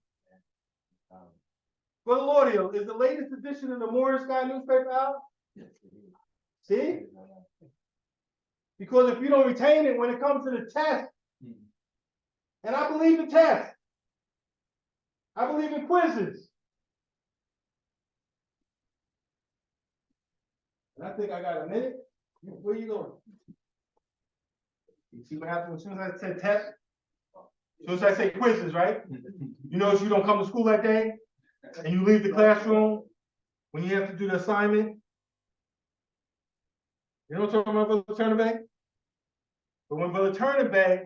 Brother Laudio, is the latest edition of the Morning Sky newspaper out? Yes, it is. See? Because if you don't retain it when it comes to the test, and I believe in tests, I believe in quizzes. And I think I got a minute. Where you going? You see what happens as soon as I said test? As soon as I say quizzes, right? You notice you don't come to school that day, and you leave the classroom when you have to do the assignment. You know what I'm talking about, Brother Turner Bay? But when Brother Turner Bay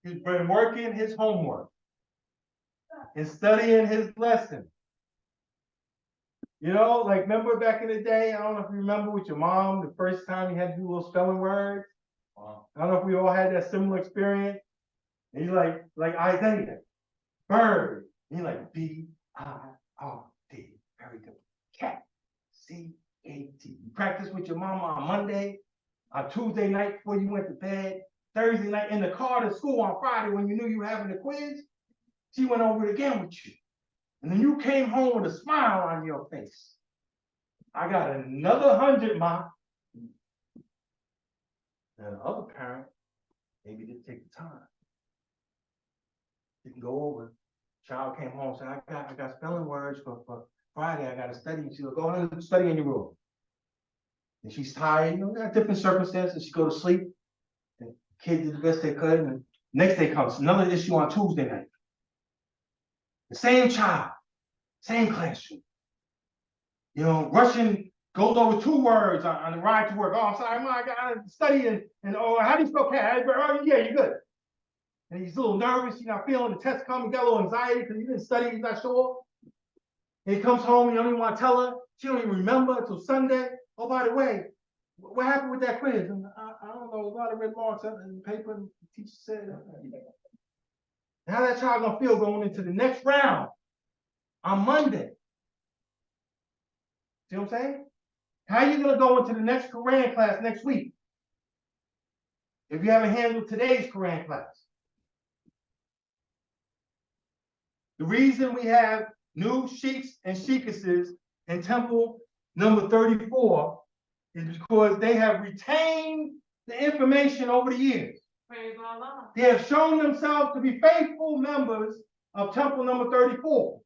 has been working his homework and studying his lesson, you know, like remember back in the day, I don't know if you remember with your mom, the first time you had to do little spelling words. I don't know if we all had that similar experience. And you're like Isaiah, bird. And you're like B-I-R-D. Very good. Cat. C-A-T. You practice with your mama on Monday, on Tuesday night before you went to bed, Thursday night in the car to school on Friday when you knew you were having a quiz. She went over it again with you. And then you came home with a smile on your face. I got another 100, Ma. And the other parent maybe didn't take the time. Didn't go over. Child came home and said, I got spelling words for Friday. I got to study. She said, go ahead and study in your room. And she's tired, you know, got different circumstances. She go to sleep. And kids did the best they could. And next day comes another issue on Tuesday night. The same child, same classroom. You know, rushing, goes over 2 words on the ride to work. Oh, I'm sorry, Ma, I got to study and oh, how do you spell cat? Oh, yeah, you're good. And he's a little nervous, you're not feeling the test coming, got a little anxiety because he didn't study, he's not sure. And he comes home, you don't even want to tell her. She don't even remember until Sunday. Oh, by the way, what happened with that quiz? And I don't know, a lot of red marks in the paper, and the teacher said. How that child gonna feel going into the next round on Monday? See what I'm saying? How are you gonna go into the next Quran class next week if you haven't handled today's Quran class? The reason we have new sheiks and sheikesses in temple number 34 is because they have retained the information over the years. Praise Allah. They have shown themselves to be faithful members of temple number 34.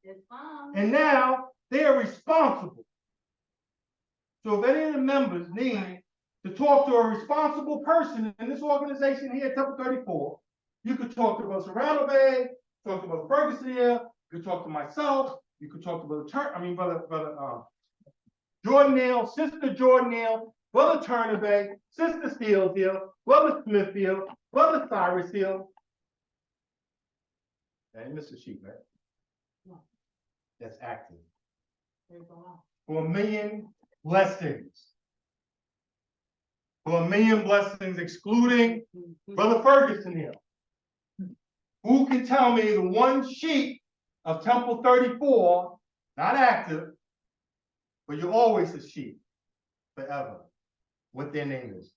And now they are responsible. So if any of the members need to talk to a responsible person in this organization here at Temple 34, you could talk to Brother Serrano Bay, talk to Brother Ferguson here, you could talk to myself, you could talk to Brother Jordan Neal, Sister Jordan Neal, Brother Turner Bay, Sister Steele here, Brother Smith here, Brother Cyrus here. And Mr. Sheep, right? No. That's active. For 1 million blessings. For 1 million blessings, excluding Brother Ferguson here. Who can tell me the one sheep of Temple 34, not active, but you're always a sheep forever, what their name is?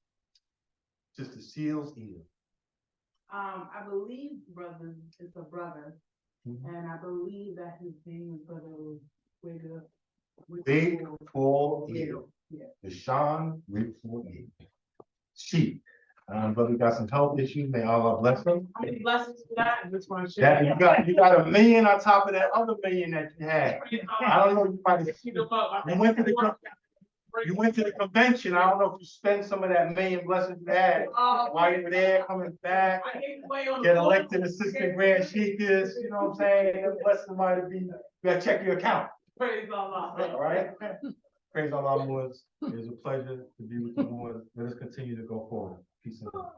Just a seal's ear. I believe brother is a brother, and I believe that his name is Brother Wigger. Big full ear. Yeah. The Sean Ripful ear. Sheep. Brother got some health issues. May Allah bless him. How many blessings for that? I just want to share. You got 1 million on top of that other 1 million that you had. I don't know if you might have seen them up. You went to the convention. I don't know if you spent some of that 1 million blessings you had while you were there, coming back, get elected assistant grand sheikahs, you know what I'm saying? That blessing might have been, you gotta check your account. Praise Allah. All right? Praise Allah, Lords. It is a pleasure to be with the Lord. Let us continue to go forward. Peace and love.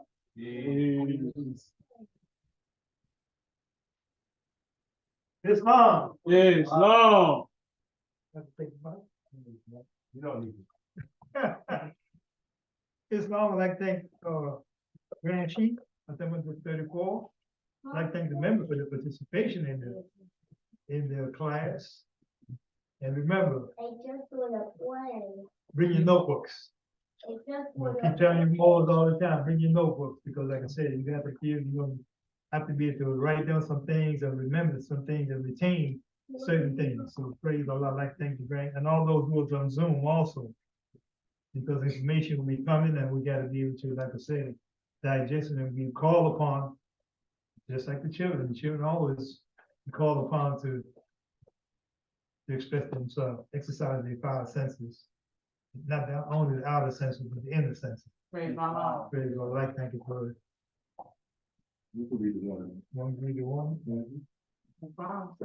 Islam. Islam. You don't need it. Islam, I'd like to thank, Grand Chief, TEMPLE34. I'd like to thank the members for their participation in the class. And remember, I just wanna play. bring your notebooks. I just Well, wanna. keep telling you all the time, bring your notebooks, because like I said, you have to give, you're gonna have to be able to write down some things and remember some things and retain certain things. So praise Allah, I'd like to thank you, Grant, and all those who are on Zoom also. Because information will be coming and we gotta be able to, like I said, digest it and be called upon, just like the children always called upon to express themselves, exercise their five senses. Not only the outer senses, but the inner senses. Praise Allah. Praise God, like, thank you for it. You can read the one. Want to read the one? No problem.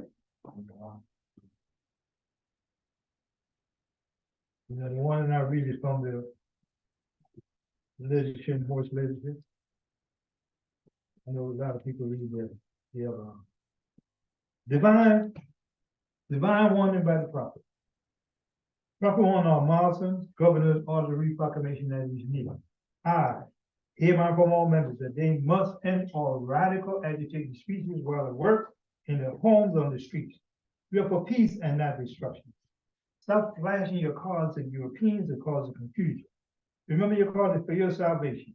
You know, the one that I read is from the literature, Morse literature. I know a lot of people read the divine warning by the prophet. Prophet warned all Muslims, governors, order the reproclamation that is needed. I hereby from all members that they must end all radical agitating speeches while at work, in their homes, on the streets. We are for peace and not destruction. Stop flashing your cards at Europeans and causing confusion. Remember your card is for your salvation.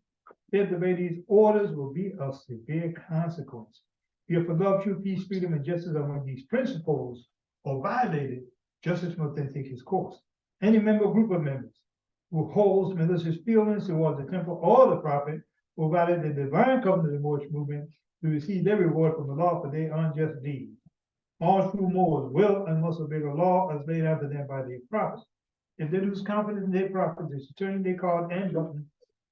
If the these orders will be of severe consequence. If for love, true peace, freedom, and justice are one of these principles are violated, justice must then take its course. Any member or group of members who holds malicious feelings towards the temple or the prophet will violate the divine covenant of the Moorish movement to receive their reward from the law for their unjust deeds. All true Moors will and must obey the law as laid out to them by their prophets. If they lose confidence in their prophets, they should turn their card and button,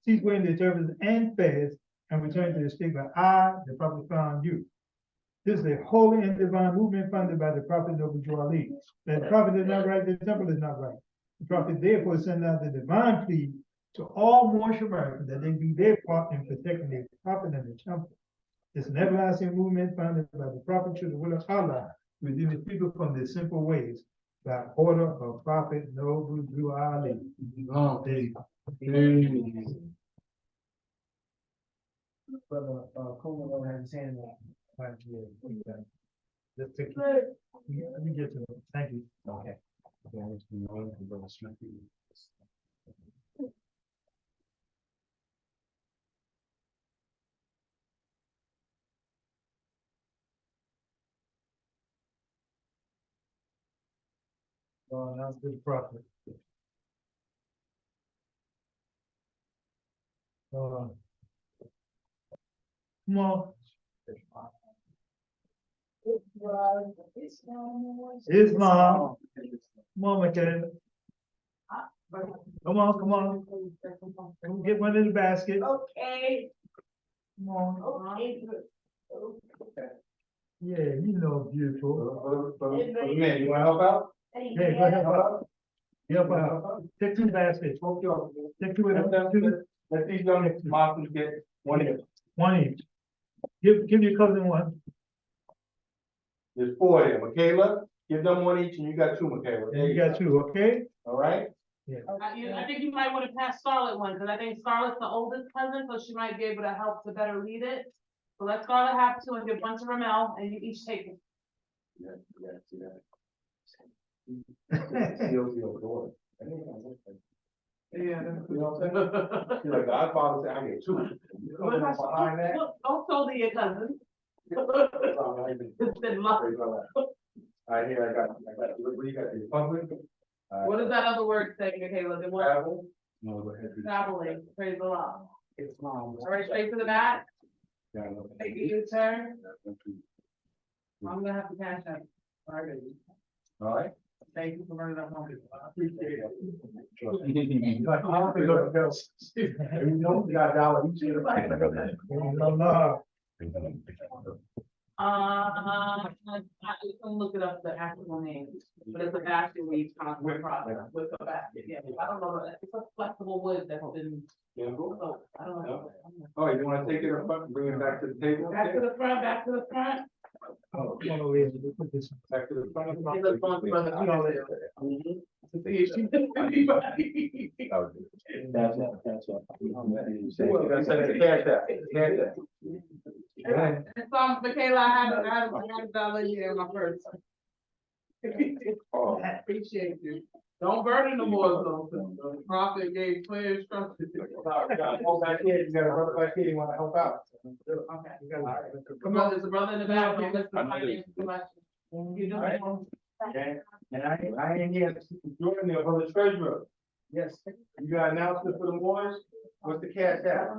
cease wearing their turbans and fez, and return to the state where I, the prophet, found you. This is a holy and divine movement funded by the prophet Noble Ali. The prophet is not right, the temple is not right. The prophet therefore sent out the divine plea to all Moorish Americans that they do their part in protecting their prophet and the temple. It's an everlasting movement founded by the prophet through the will of Allah, to redeem his people from their simple ways, by order of prophet Noble Ali. Brother Coleman had his hand up. Right here. Let's take it. Let me get to it. Thank you. Okay. That's good prophet. Come on. Islam. Come on, Michaela. Come on, come on. Come get one in the basket. Okay. Come on. Okay. Yeah, you know, beautiful. Man, you wanna help out? Yeah, go ahead. Help out. Take two baskets. Take two of them. Two. Let these young Muslims get one each. One each. Give your cousin one. There's four of them. Michaela, give them one each, and you got two, Michaela. And you got two, okay? All right? I think you might want to pass Scarlett one, because I think Scarlett's the oldest cousin, so she might be able to help to better lead it. So let Scarlett have two and give one to Ramel, and you each take it. Yeah, see that. Seals your door. Yeah. You know what I'm saying? You're like, the Godfather said, I get two. You know what's behind that? Don't sold to your cousin. It's been luck. All right, here, I got, what do you got, the Republic? What does that other word say, Michaela? The word Travel? No, go ahead. traveling, praise the Lord. It's mom. All right, straight to the back, Yeah, I know. take a U-turn. I'm gonna have to cash that. All right, baby. All right. Thank you for running that home. I appreciate it. Like, I don't think nothing else. You know, you got a dollar each. Allah. I can look it up, the actual name, but it's a basket weave concrete product with a basket, yeah, I don't know, it's a flexible wood that's been. So, I don't know. Oh, you wanna take it up front and bring it back to the table? Back to the front, back to the front. Oh, back to the front. It looks fun for the people. Who else? That's it. Cash app. Cash app. Yeah. And so, Michaela, I had a dollar here in my purse. Oh. I appreciate you. Don't burn in the war zone, 'cause the prophet gave clear instructions. Hold back here, you got a brother back here, you wanna help out? Okay. Come on, there's a brother in the back, don't listen to my question. You know that? Okay, and I ain't here to join the brother treasurer. Yes, you got an announcement for the Moors? What's the cash app?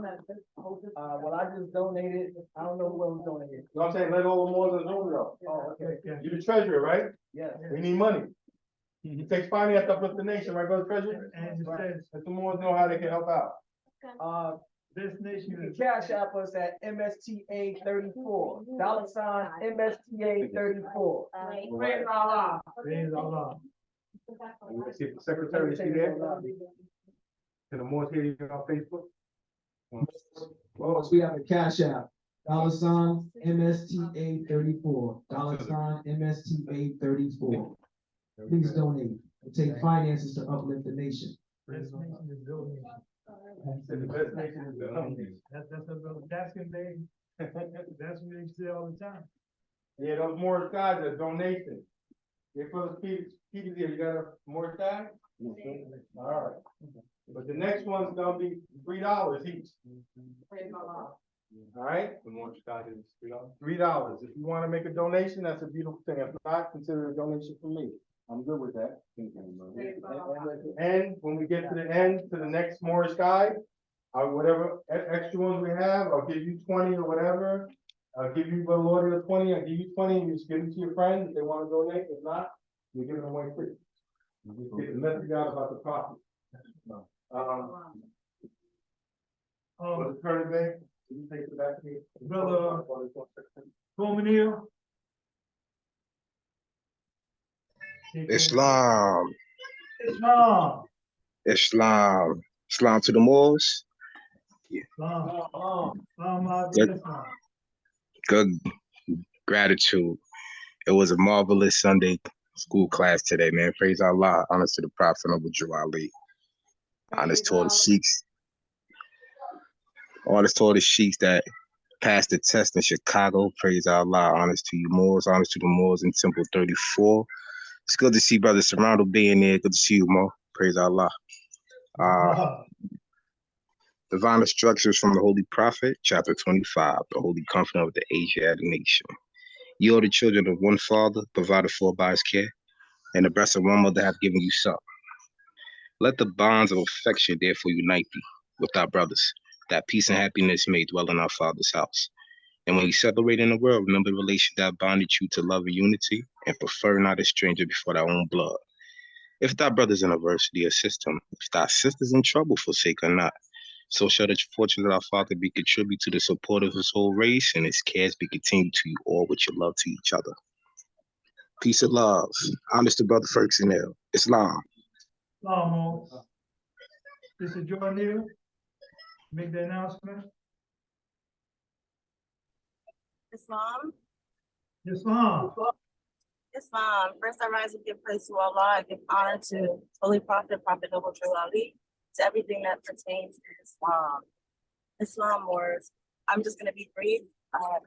Well, I just donated, I don't know who else donated. You know what I'm saying? Let all the Moors know though. Oh, okay, You're the treasurer, right? yes. We need money. It takes finance up with the nation, right, brother treasurer? And it says, Let the Moors know how they can help out. this nation, you can cash app us at MSTA 34, $ MSTA 34. Praise Allah. Praise Allah. See if the secretary is there. Can the Moors hear you on Facebook? Oh, so we have a cash app, $ MSTA 34, $ MSTA 34. Please donate. It takes finances to uplift the nation. Said the best nation is the hungry. That's what they say all the time. Yeah, those Morris guys are donation. If for the Peter's here, you got a Morris guy? All right. But the next one's gonna be $3 each. Praise Allah. All right? The Morris guy is $3. If you wanna make a donation, that's a beautiful thing. If not, consider a donation from me. I'm good with that. And when we get to the end, to the next Morris guy, whatever extra ones we have, I'll give you 20 or whatever. I'll give you, Brother Lord, 20, I'll give you 20, and you just give it to your friends if they wanna donate. If not, we give them away free. You just get the message out about the profit. What's the current day? Can you take it back to me? Brother, Coleman. Islam, Islam. Islam, Islam to the Moors. Good gratitude. It was a marvelous Sunday school class today, man. Praise Allah. Honors to the Prophet of Ali. Honors to all the Sheiks. Honors to all the Sheiks that passed the test in Chicago. Praise Allah. Honors to you Moors. Honors to the Moors in Temple 34. It's good to see Brother Serrano being there. Good to see you, Mo. Praise Allah. Divine instructions from the Holy Prophet, chapter 25, the Holy Comforter of the Asiatic nation. You are the children of one father, provided for by his care, and the breast of one mother have given you suck. Let the bonds of affection therefore unite thee with thy brothers, that peace and happiness may dwell in our Father's house. And when you separate in the world, remember the relation that bonded you to love and unity, and prefer not a stranger before thy own blood. If thy brother's in adversity, assist him. If thy sister's in trouble, forsake her not. So shall the fortunes of our Father be contributed to the support of his whole race, and his cares be continued to you all with your love to each other. Peace and love. I'm Mr. Brother Ferguson. Islam. Sister Jordan, make the announcement. Islam. Islam. Islam. First, I rise and give praise to Allah. I give honor to Holy Prophet, Prophet Noble Drew Ali, to everything that pertains to Islam. Islam wars. I'm just going to be brief.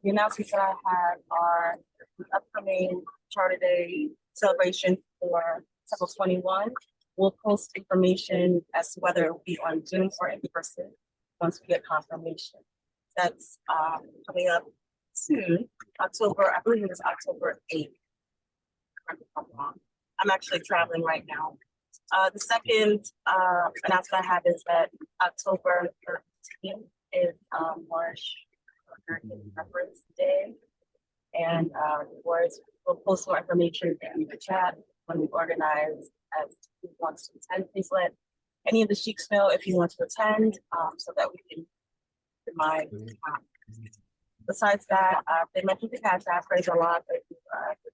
The announcements that I have are the upcoming Charter Day celebration for Temple 21. We'll post information as to whether it will be on Zoom or in person once we get confirmation. That's coming up soon, October, I believe it's October 8th. I'm actually traveling right now. The second announcement I have is that October 13th is March Remembrance Day. And we'll post more information in the chat when we organize as who wants to attend. Please let any of the sheiks know if you want to attend so that we can remind Besides that, they mentioned the cash app, praise the Lord, the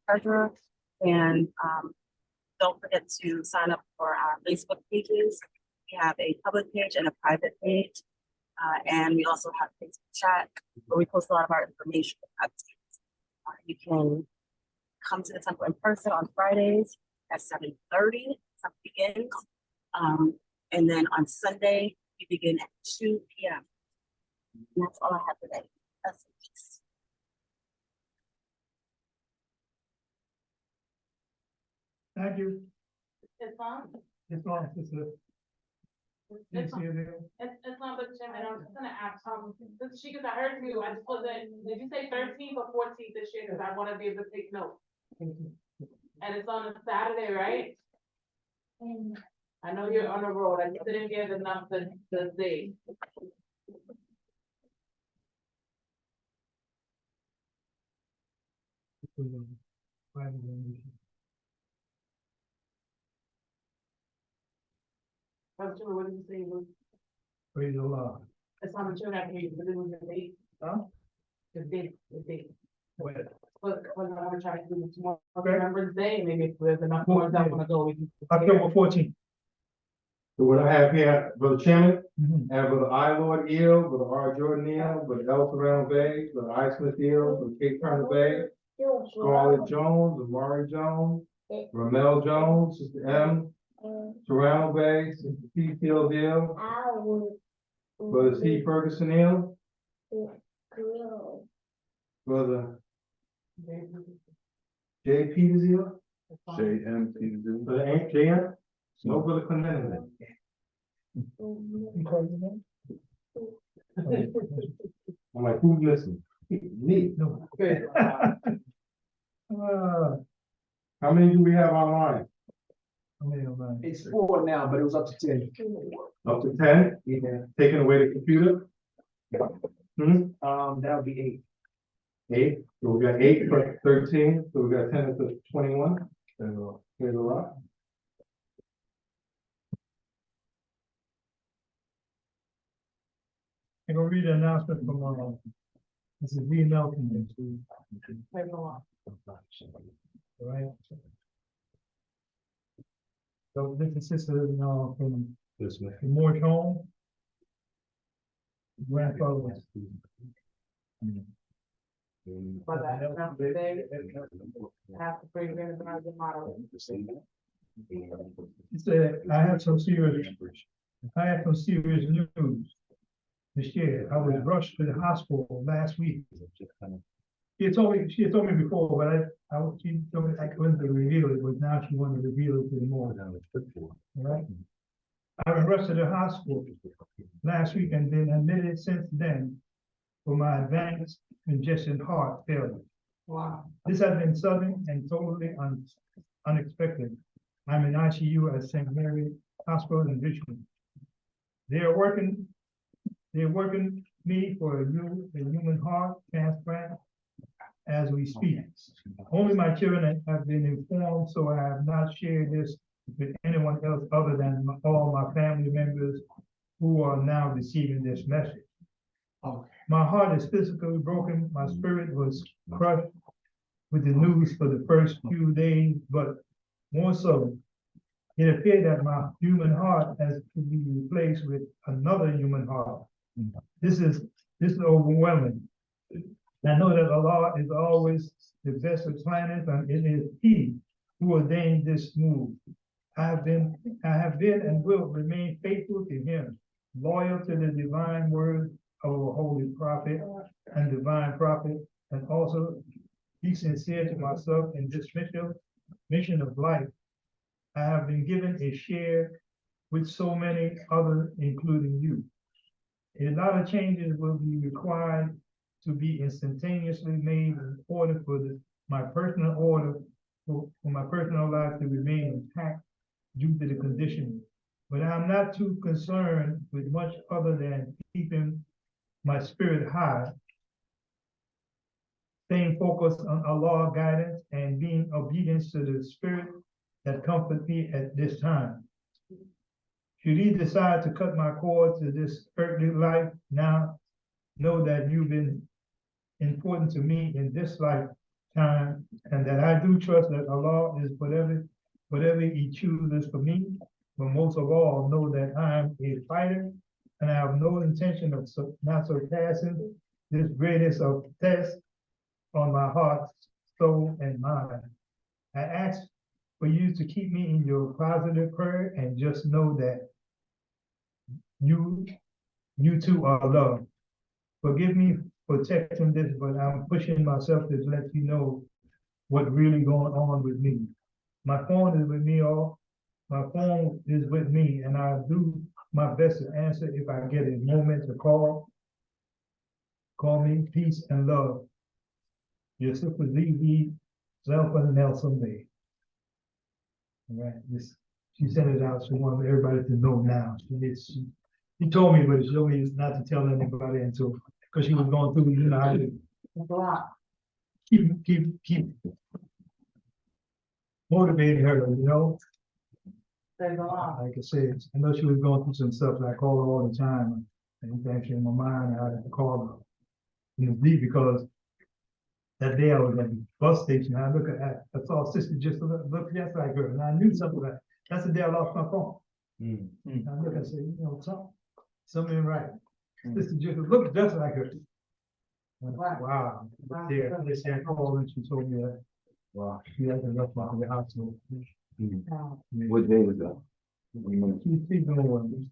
treasurer. And don't forget to sign up for our Facebook pages. We have a public page and a private page. And we also have Facebook chat where we post a lot of our information. You can come to the temple in person on Fridays at 7:30. Temple begins. And then on Sunday, we begin at 2 p.m. And that's all I have today. That's it. Thank you. It's on. It's on, sister. It's on. It's not, but Jim, and I was just gonna ask, this she, cause I heard you, I just wasn't, did you say 13th or 14th this year? Cause I wanna be able to take notes. And it's on a Saturday, right? I know you're on the road, I just didn't get enough the day. What did you say? Praise the Lord. It's on the children, I can but it was the date. Huh? The date. Where? But I wanna try to do it tomorrow, Okay. Remembrance Day, maybe if there's enough ones I wanna go. we can- October 14th. So what I have here, Brother Chairman, Mhm. I have Brother I. Lord Eel, Brother R. Jordan Eel, Brother L. Serrano Bay, Brother I. Smith Eel, Brother Cape Turner Bay, Scarlett Jones, Amari Jones, Ramel Jones, Sister M, Serrano Bay, Sister P. Field Eel, Brother C. Ferguson Eel, Brother J. Peters Eel, J.M. Peterson. Brother A. J. M. No Brother Clement. You call your name? I'm like, who's listening? Me. No. How many do we have online? How many of mine? It's 4 now, but it was up to 10. Up to 10? Yeah. Taking away the computer? That would be 8. 8, so we got 8 for 13, so we got 10 to 21. So here's a lot. I'm gonna read the announcement from, this is V. Melton. All right. So this is sister, from the Moorish home. Grandfather was. For that, Remembrance Day, have to bring in the model. He said, I have some serious news to share. I was rushed to the hospital last week. She had told me before, but she told me I couldn't reveal it, but now she wanted to reveal it to the more. All right. I was rushed to the hospital last week and been admitted since then for my advanced congestion heart failure. Wow. This has been sudden and totally unexpected. I'm in ICU at St. Mary Hospital in Richmond. They're working me for a human heart transplant as we speak. Only my children have been informed, so I have not shared this with anyone else other than all my family members who are now receiving this message. My heart is physically broken. My spirit was crushed with the news for the first few days, but more so, it appeared that my human heart has to be replaced with another human heart. This is overwhelming. I know that Allah is always the best of planners, and it is He who ordained this move. I have been and will remain faithful to Him, loyal to the divine word of a holy prophet and divine prophet, and also be sincere to myself in this mission of life. I have been given a share with so many others, including you. A lot of changes will be required to be instantaneously made in order for my personal life to remain intact due to the condition. But I'm not too concerned with much other than keeping my spirit high, staying focused on Allah's guidance and being obedient to the spirit that comforts me at this time. Should He decide to cut my cord to this earthly life now, know that you've been important to me in this lifetime, and that I do trust that Allah is whatever He chooses for me. But most of all, know that I am a fighter, and I have no intention of not surpassing this greatest of tests on my heart, soul, and mind. I ask for you to keep me in your positive prayer, and just know that you too are loved. Forgive me for texting this, but I'm pushing myself to let you know what's really going on with me. My phone is with me and I do my best to answer if I get a moment to call. Call me peace and love. Your sister Z.E. Zelfa Nelson May. All right, she sent it out. She wanted everybody to know now. She told me, but she told me not to tell anybody until, because she was going through, you know, how to keep motivating her, you know. Like I said, I know she was going through some stuff, like I call her all the time, and it's actually in my mind, I had to call her. You know, because that day I was at the bus station, I saw a sister just look just like her, and I knew something like, that's the day I lost my phone. And I look, I said, you know, something ain't right. Sister just looked just like her. Wow. Yeah, they said I called and she told me that. Wow. She hasn't left the hospital. What day was that? She's doing one.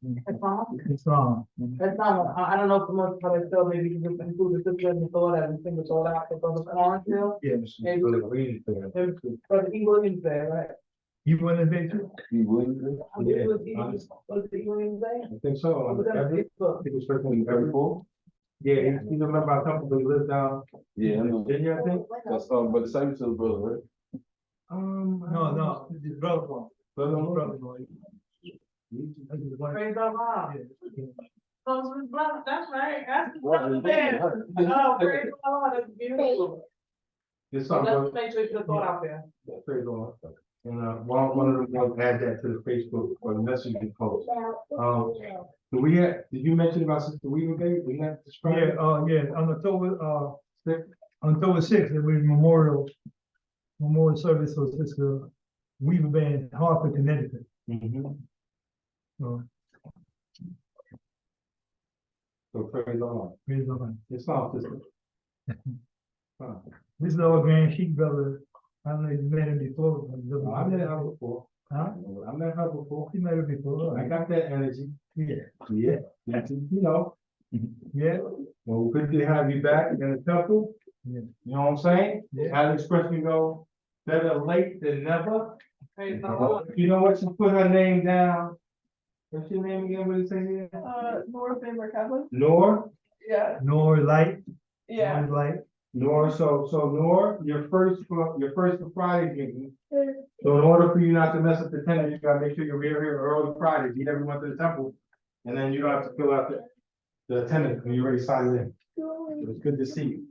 It's on. That's not, I don't know if the most probably still maybe you can include the sister in the thought and think it's all out because of Lawrenceville. Yeah. Maybe. But he Williams there, right? You went in there too? He wouldn't. Was it Williams there? I think so. Was it on Facebook? It was freaking every four. Yeah, you remember our couple that lived down Yeah, I know. Virginia, I think? That's, but the same to the brother, right? No, his brother one. Brother one? Brother one. Praise Allah. Yeah. So it's his brother, that's right, that's his Right, brother right, there. right. Oh, praise Allah, that's beautiful. This So song, let's make sure you put a thought out there. praise the Lord. And one of them ones add that to the Facebook or the messaging post. Did you mention about Sister Weaver Day? We have to describe it? Yeah, on October 6th, there was memorial service for Sister Weaver Bay in Hartford, Connecticut. So praise the Lord. praise the Lord. It's not sister. This is our grand chief brother. I don't know if you met him before. I met her before. Huh? I met her before. You met her before. I got that energy. Yeah. Yeah. You know. Yeah. Well, good to have you back in the temple. Yeah. You know what I'm saying? Yeah. How the expression go, better late than never. Praise the Lord. You know what? She put her name down. What's your name again? What did you say here? Nora Faber Kevin? Nor? Yeah. Nor light. Yeah. Nor light. Nor, so Nor, your first for Friday meeting. So in order for you not to mess up the attendance, you gotta make sure you're here early Friday, get everyone to the temple. And then you don't have to fill out the attendance when you already signed in. It was good to see you.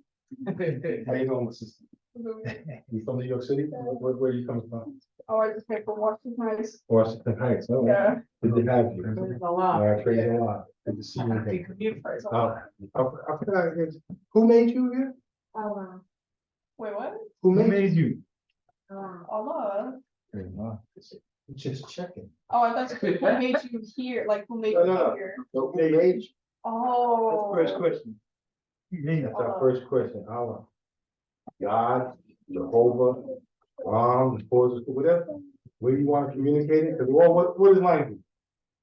How you doing, my sister? You from New York City? Where you coming from? Oh, I just came from Washington Heights. Washington Heights, oh. Yeah. Good to have you. Praise All Allah. right, praise the Lord. Good to see you again. Praise Oh, Allah. I forgot, who made you here? Allah. Wait, what? Who Who made made you? Allah. you? Just checking. Oh, I thought you said who made you here, like who made No, you no. here? Who made you? Oh. That's the first question. Yeah. That's our first question. Allah. God, Jehovah, the forces, whatever. Where you want to communicate it, because what is language?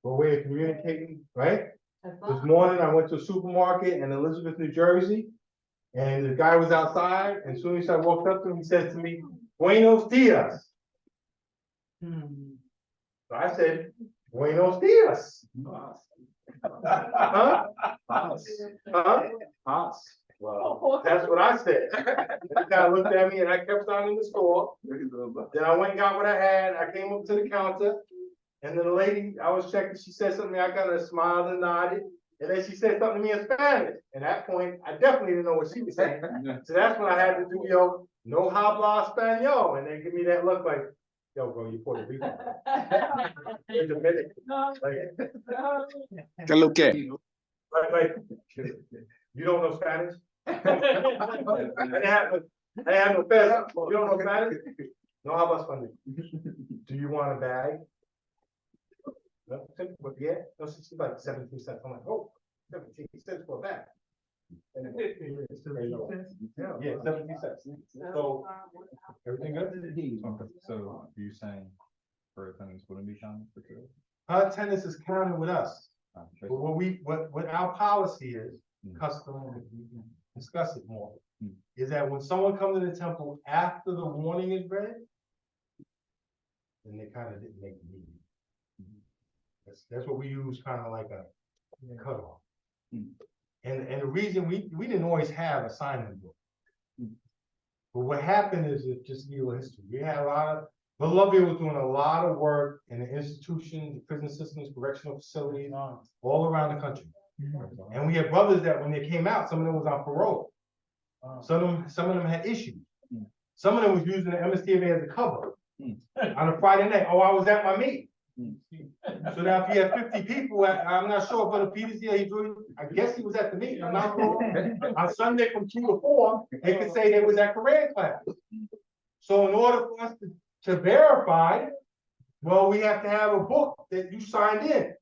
One way of communicating, right? This morning I went to a supermarket in Elizabeth, New Jersey, and the guy was outside, and as soon as I walked up to him, he said to me, "Buenos dias." So I said, "Buenos dias." Huh? Huh? Well, that's what I said. And the guy looked at me and I kept on in the store. Then I went and got what I had. I came up to the counter. And then the lady I was checking, she said something. I kind of smiled and nodded. And then she said something to me in Spanish. At that point, I definitely didn't know what she was saying. So that's when I had to do, no habla español. And they give me that look like, yo, bro, you Puerto Rican. You're Dominican. Que lo que? Like, you don't know Spanish? I have no fez. You don't know about it? No, how about funding? Do you want a bag? No, but yeah, no, it's like 17 cents. I'm like, oh, 17 cents for a bag. And it- Yeah, 17 cents. So, everything good? So you're saying for attendance wouldn't be counted for two? Her attendance is counted with us. But what our policy is, custom, and we can discuss it more, is that when someone comes to the temple after the warning is read, then they kind of didn't make the meeting. That's what we use, kind of like a cutoff. And the reason we didn't always have assignment book. But what happened is, it just give you a history. We had a lot of, Columbia was doing a lot of work in the institutions, the prison systems, correctional facilities, all around the country. And we had brothers that when they came out, some of them was on parole. Some of them had issues. Some of them was using the MSTVA as a cover. On a Friday night, oh, I was at my meeting. So now if you have 50 people, I'm not sure if Brother Peter's here, I guess he was at the meeting, I'm not wrong. On Sunday from 2 to 4, they could say they was at Korean class. So in order for us to verify, well, we have to have a book that you signed in.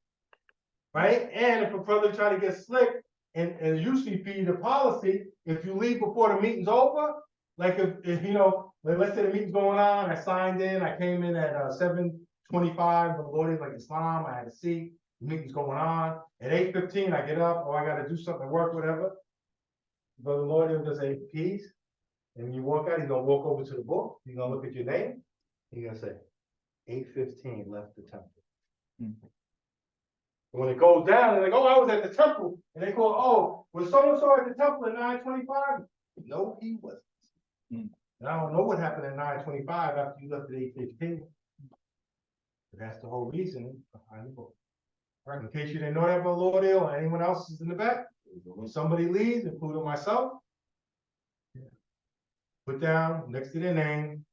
Right? And if a brother try to get slick and usually be the policy, if you leave before the meeting's over, like if you know, let's say the meeting's going on, I signed in, I came in at 7:25, the Lord is like Islam, I had a seat, the meeting's going on. At 8:15, I get up, or I gotta do something at work, whatever. Brother Lord will just say, peace. And when you walk out, he's gonna walk over to the book, he's gonna look at your name, he's gonna say, 8:15 left the temple. When it goes down, they're like, oh, I was at the temple. And they call, oh, was so-and-so at the temple at 9:25? No, he wasn't. And I don't know what happened at 9:25 after you left at 8:15. But that's the whole reason behind the book. Right, in case you didn't know that, Brother Lauderdale, or anyone else is in the back, when somebody leaves, including myself, put down next to their name,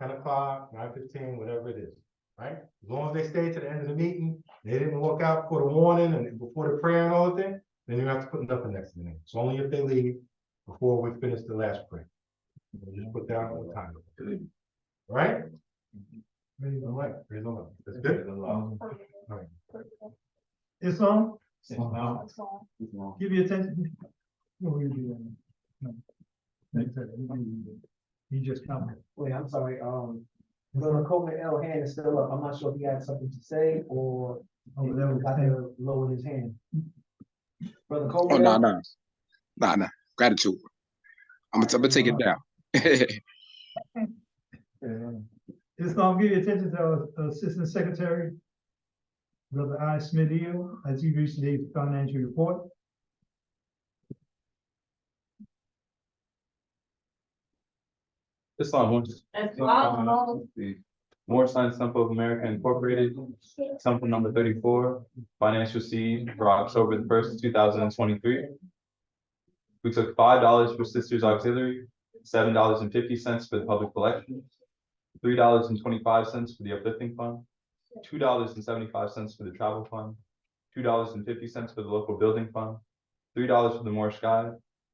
10 o'clock, 9:15, whatever it is. Right? As long as they stay to the end of the meeting, they didn't walk out for the warning and before the prayer and all the thing, then you have to put nothing next to the name. It's only if they leave before we finish the last prayer. You just put down all the time. Right? All right. Praise the Lord. That's good. All right. Islam, give your attention. No, we do that. No. He just commented. Wait, I'm sorry, Brother Coleman L hand is still up. I'm not sure if he had something to say or Oh, that was got to lower his hand. Brother Oh, Coleman no, L. no. Gratitude. I'm gonna take it down. Islam, give your attention to our Assistant Secretary, Brother I. Smithfield, as he reads today's financial report. Islam, Moorsign Temple of America Incorporated, Temple number 34, financial seed for October the 1st, 2023. We took $5 for Sisters Auxiliary, $7.50 for the public collection, $3.25 for the uplifting fund, $2.75 for the travel fund, $2.50 for the local building fund, $3 for the Moorish Guide,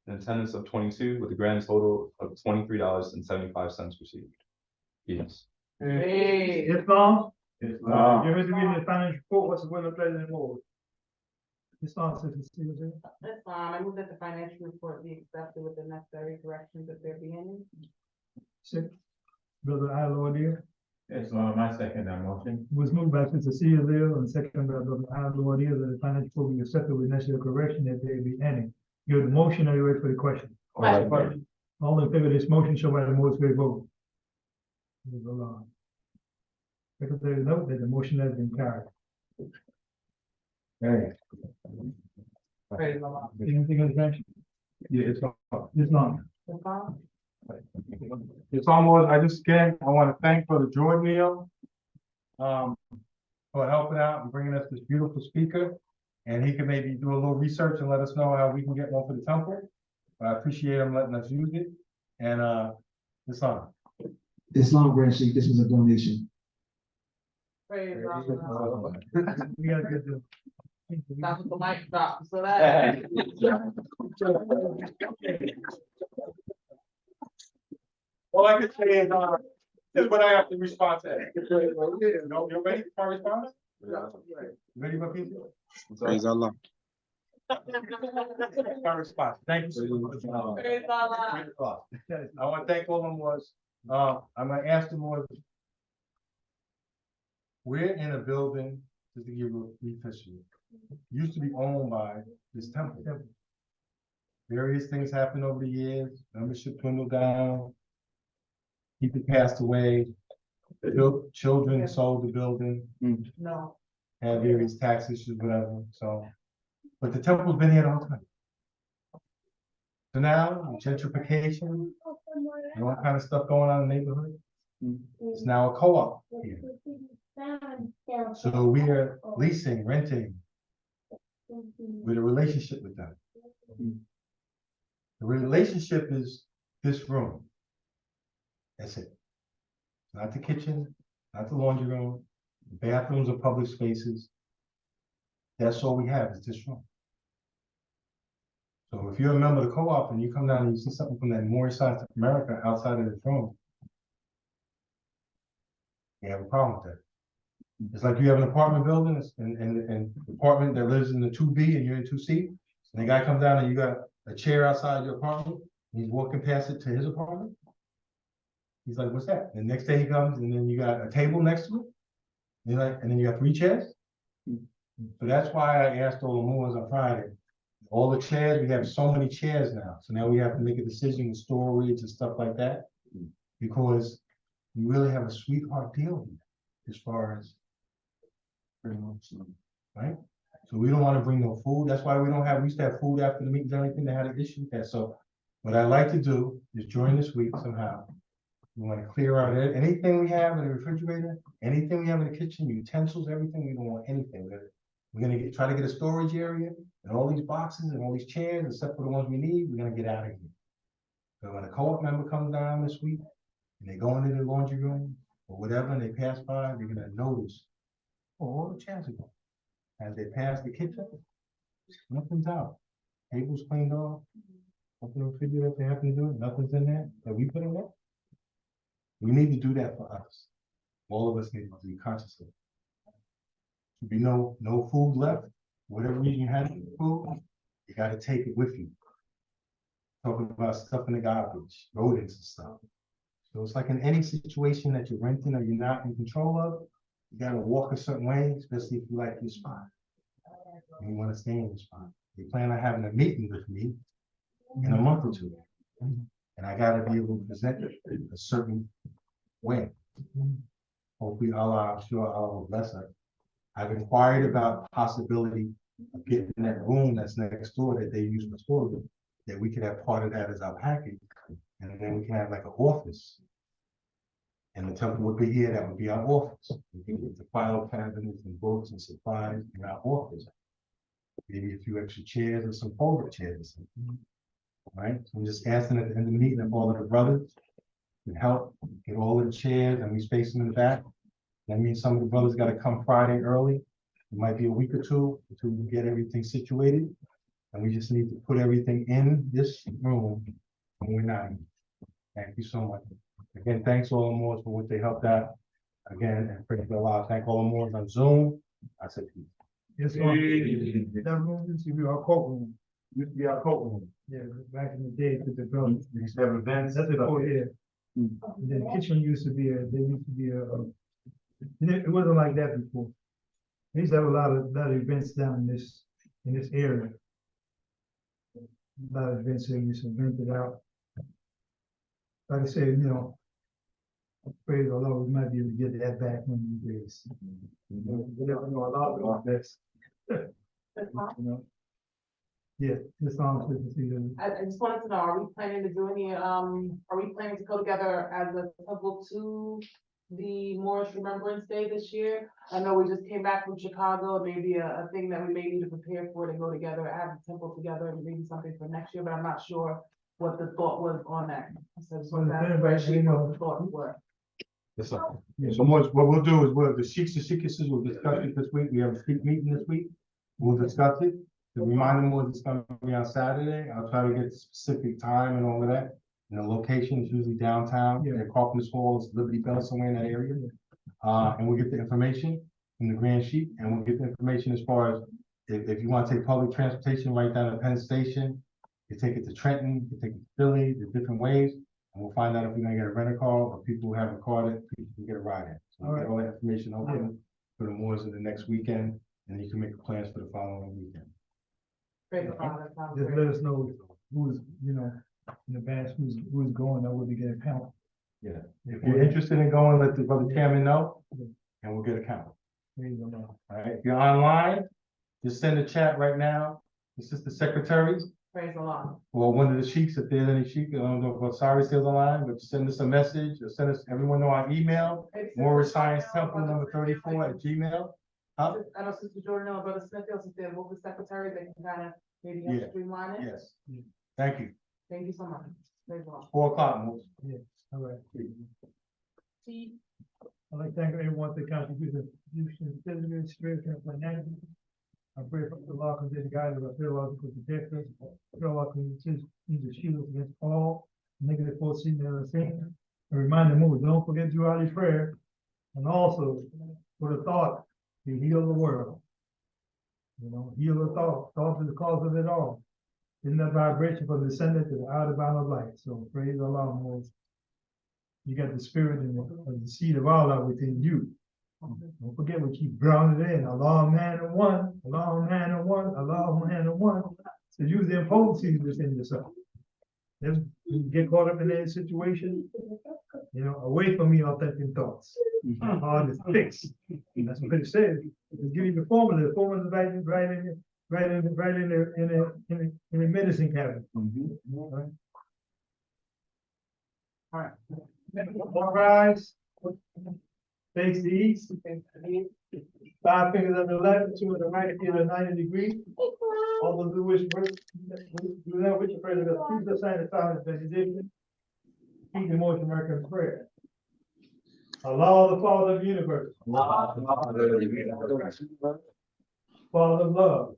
an attendance of 22 with a grand total of $23.75 received. Yes. Islam, you're ready to read the financial report. What's the will of the President Lord? Islam, Assistant Secretary. I move that the financial report be accepted with the necessary corrections if there be any. Six. Brother I. Lord, Islam, I second that motion. was moved by Sister Celia and second by Brother I. Lord, that the financial report be accepted with necessary correction if there be any. You have the motion, are you ready for the question? Question. All in favor of this motion, show by the most great vote. Move along. Secretary, note that the motion has been carried. Hey. Praise the Lord. Anything else, Branch? Yeah, it's Islam. It's almost, I want to thank Brother Jordan Neal, for helping out and bringing us this beautiful speaker. And he can maybe do a little research and let us know how we can get one for the temple. I appreciate him letting us use it. And Islam. Islam Grand Sheikh, this was a donation. Praise the Lord. We got a good deal. That's what the mic dropped, so that. All I can say is what I have to respond to. No, you ready for my response? Ready, my people? Praise Allah. My response, thank you. Praise Allah. I want to thank all of them I'm gonna ask them was. We're in a building, just to give you a brief history, used to be owned by this temple. Various things happened over the years, membership dwindled down. People passed away, children sold the building, No. had various tax issues, whatever, so. But the temple's been here the whole time. So now, gentrification, and all kind of stuff going on in the neighborhood. It's now a co-op here. So we are leasing, renting, with a relationship with them. The relationship is this room. That's it. Not the kitchen, not the laundry room, the bathrooms or public spaces. That's all we have is this room. So if you're a member of the co-op and you come down and you see something from that more side of America outside of this room, you have a problem with that. It's like you have an apartment building and apartment that lives in the 2B and you're in 2C. And the guy comes down and you got a chair outside your apartment, and he's walking past it to his apartment. He's like, what's that? And the next day he comes and then you got a table next to it. And, and then you got 3 chairs. So that's why I asked all the Moors on Friday. All the chairs, we have so many chairs now. So now we have to make a decision with storage and stuff like that. Because we really have a sweetheart deal here, as far as right? So we don't want to bring no food. That's why we used to have food after the meetings, everything that had an issue with that. So what I like to do is during this week somehow, we want to clear out anything we have in the refrigerator, anything we have in the kitchen, utensils, everything. We don't want anything. We're gonna try to get a storage area and all these boxes and all these chairs, except for the ones we need. We're gonna get out of here. So when a co-op member comes down this week and they go into the laundry room or whatever, and they pass by, they're gonna notice, oh, all the chairs are gone. As they pass the kitchen, nothing's out. Tables cleaned off. Nothing in the refrigerator they have to do. Nothing's in there that we put in there. We need to do that for us. All of us need to be conscious of it. Should be no food left. Whatever reason you had food, you got to take it with you. Talking about stuff in the garbage, rodents and stuff. So it's like in any situation that you're renting or you're not in control of, you got to walk a certain way, especially if you like your spot. And you want to stay in your spot. You plan on having a meeting with me in a month or 2. And I got to be able to present it a certain way. Hopefully Allah, I'm sure Allah will bless us. I've inquired about the possibility of getting that room that's next door that they use for storage, that we could have part of that as our package. And then we can have like an office. And the temple would be here, that would be our office. We can get the file cabinets and books and supplies in our office. Maybe a few extra chairs or some folded chairs or something. All right, so I'm just asking at the end of the meeting if all of the brothers can help get all of the chairs and we space them in the back. That means some of the brothers got to come Friday early. It might be a week or 2 until we get everything situated. And we just need to put everything in this room when we're not. Thank you so much. Again, thanks all the Moors for what they helped out. Again, and praise Allah. Thank all the Moors on Zoom. I said peace. Yes, that room used to be our courtroom. Used to be our courtroom. Yeah, back in the day, to the building. We used to have events. That's it, oh, yeah. And then the kitchen used to be it wasn't like that before. We used to have a lot of events down in this area. A lot of events here used to rent it out. Like I said, you praise Allah, we might be able to get that back one of these days. We never know a lot about this. Yeah, this song. I just wanted to know, are we planning to do any, are we planning to go together as a temple to the Moorish Remembrance Day this year? I know we just came back from Chicago, maybe a thing that we may need to prepare for to go together, have the temple together, and maybe something for next year, but I'm not sure what the thought was on that. So just want to ask what the thoughts were. Yes, sir. So what we'll do is the Sheikhs and Sheikhisses will discuss it this week. We have a street meeting this week. We'll discuss it. The reminder more is gonna be on Saturday. I'll try to get the specific time and all of that. And the location is usually downtown, Yeah. at Carpenter's Hall, it's Liberty Bell, somewhere in that area. And we'll get the information from the grand sheet, and we'll get the information as far as if you want to take public transportation right down to Penn Station, you take it to Trenton, you take it to Philly, the different ways, and we'll find out if we're gonna get a rental car or people who have a car that people can get a ride in. So we'll get all that information open for the Moors in the next weekend, and you can make plans for the following weekend. Praise the Father, that sounds Just great. let us know who's, you know, in advance, who's going, that will be getting count. Yeah, if you're interested in going, let the brother chairman know, and we'll get a count. Praise the Lord. All right, if you're online, just send a chat right now. This is the secretary, Praise the Lord. or one of the sheiks, if there's any sheik, I don't know if Osiris is online, but send us a message, or send us, everyone know our email, Morris Science Temple number 34 at Gmail. Huh? I know Sister Jordan and Brother Smithfield, since they're both the secretary, they can kind of maybe Yeah. help streamline it. Yes, thank you. Thank you so much. Praise the Lord. 4 o'clock, Morris. All right. See, I'd like to thank everyone for their contribution, physical, spiritual, and financial. I pray for the law, continue to guide us, I pray, Lord, to protect us, I pray, Lord, to shield us against all negative forces in the same. And remind them, don't forget July prayer, and also for the thought to heal the world. You know, heal the thought is the cause of it all. In that vibration from the descendant to the outer bound of light. So praise the Lord, Lord. You got the spirit and the seed of Allah within you. Don't forget, we keep grounded in Allah, man, and one, Allah, man, and one, Allah, man, and one. So use the impotencies within yourself. Then you get caught up in that situation, you know, away from the authentic thoughts. My heart is fixed. That's what it says. It's giving you the formula. The formula is right in the medicine cabinet. All right. All rise. Face the east. 5 fingers on the left, 2 on the right, if you're at 90 degrees. All those who wish to do that, which are present, please just sign the silence benediction. Keep the motion record prayer. Allah, the Father of the universe. Father of love.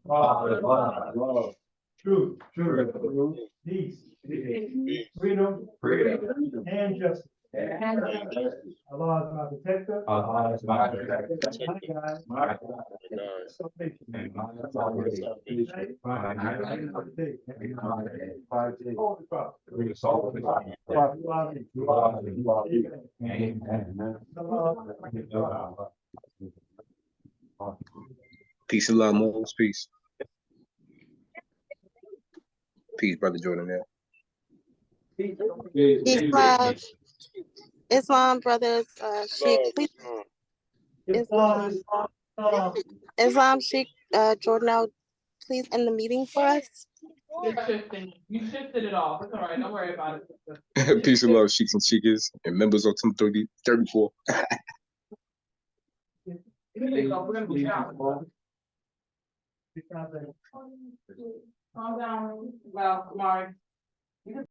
Truth. Peace. Freedom. And justice. Allah is my protector. My guide. Peace and love, Moors. Peace. Peace, Brother Jordan. Peace, love. Islam brothers, Sheikh, please. Islam Sheikh, Jordan, please end the meeting for us. You shifted it all. It's all right. Don't worry about it. Peace and love, sheiks and chicas, and members of TEMPLE34. We're gonna be out. Calm down. Well, Mark.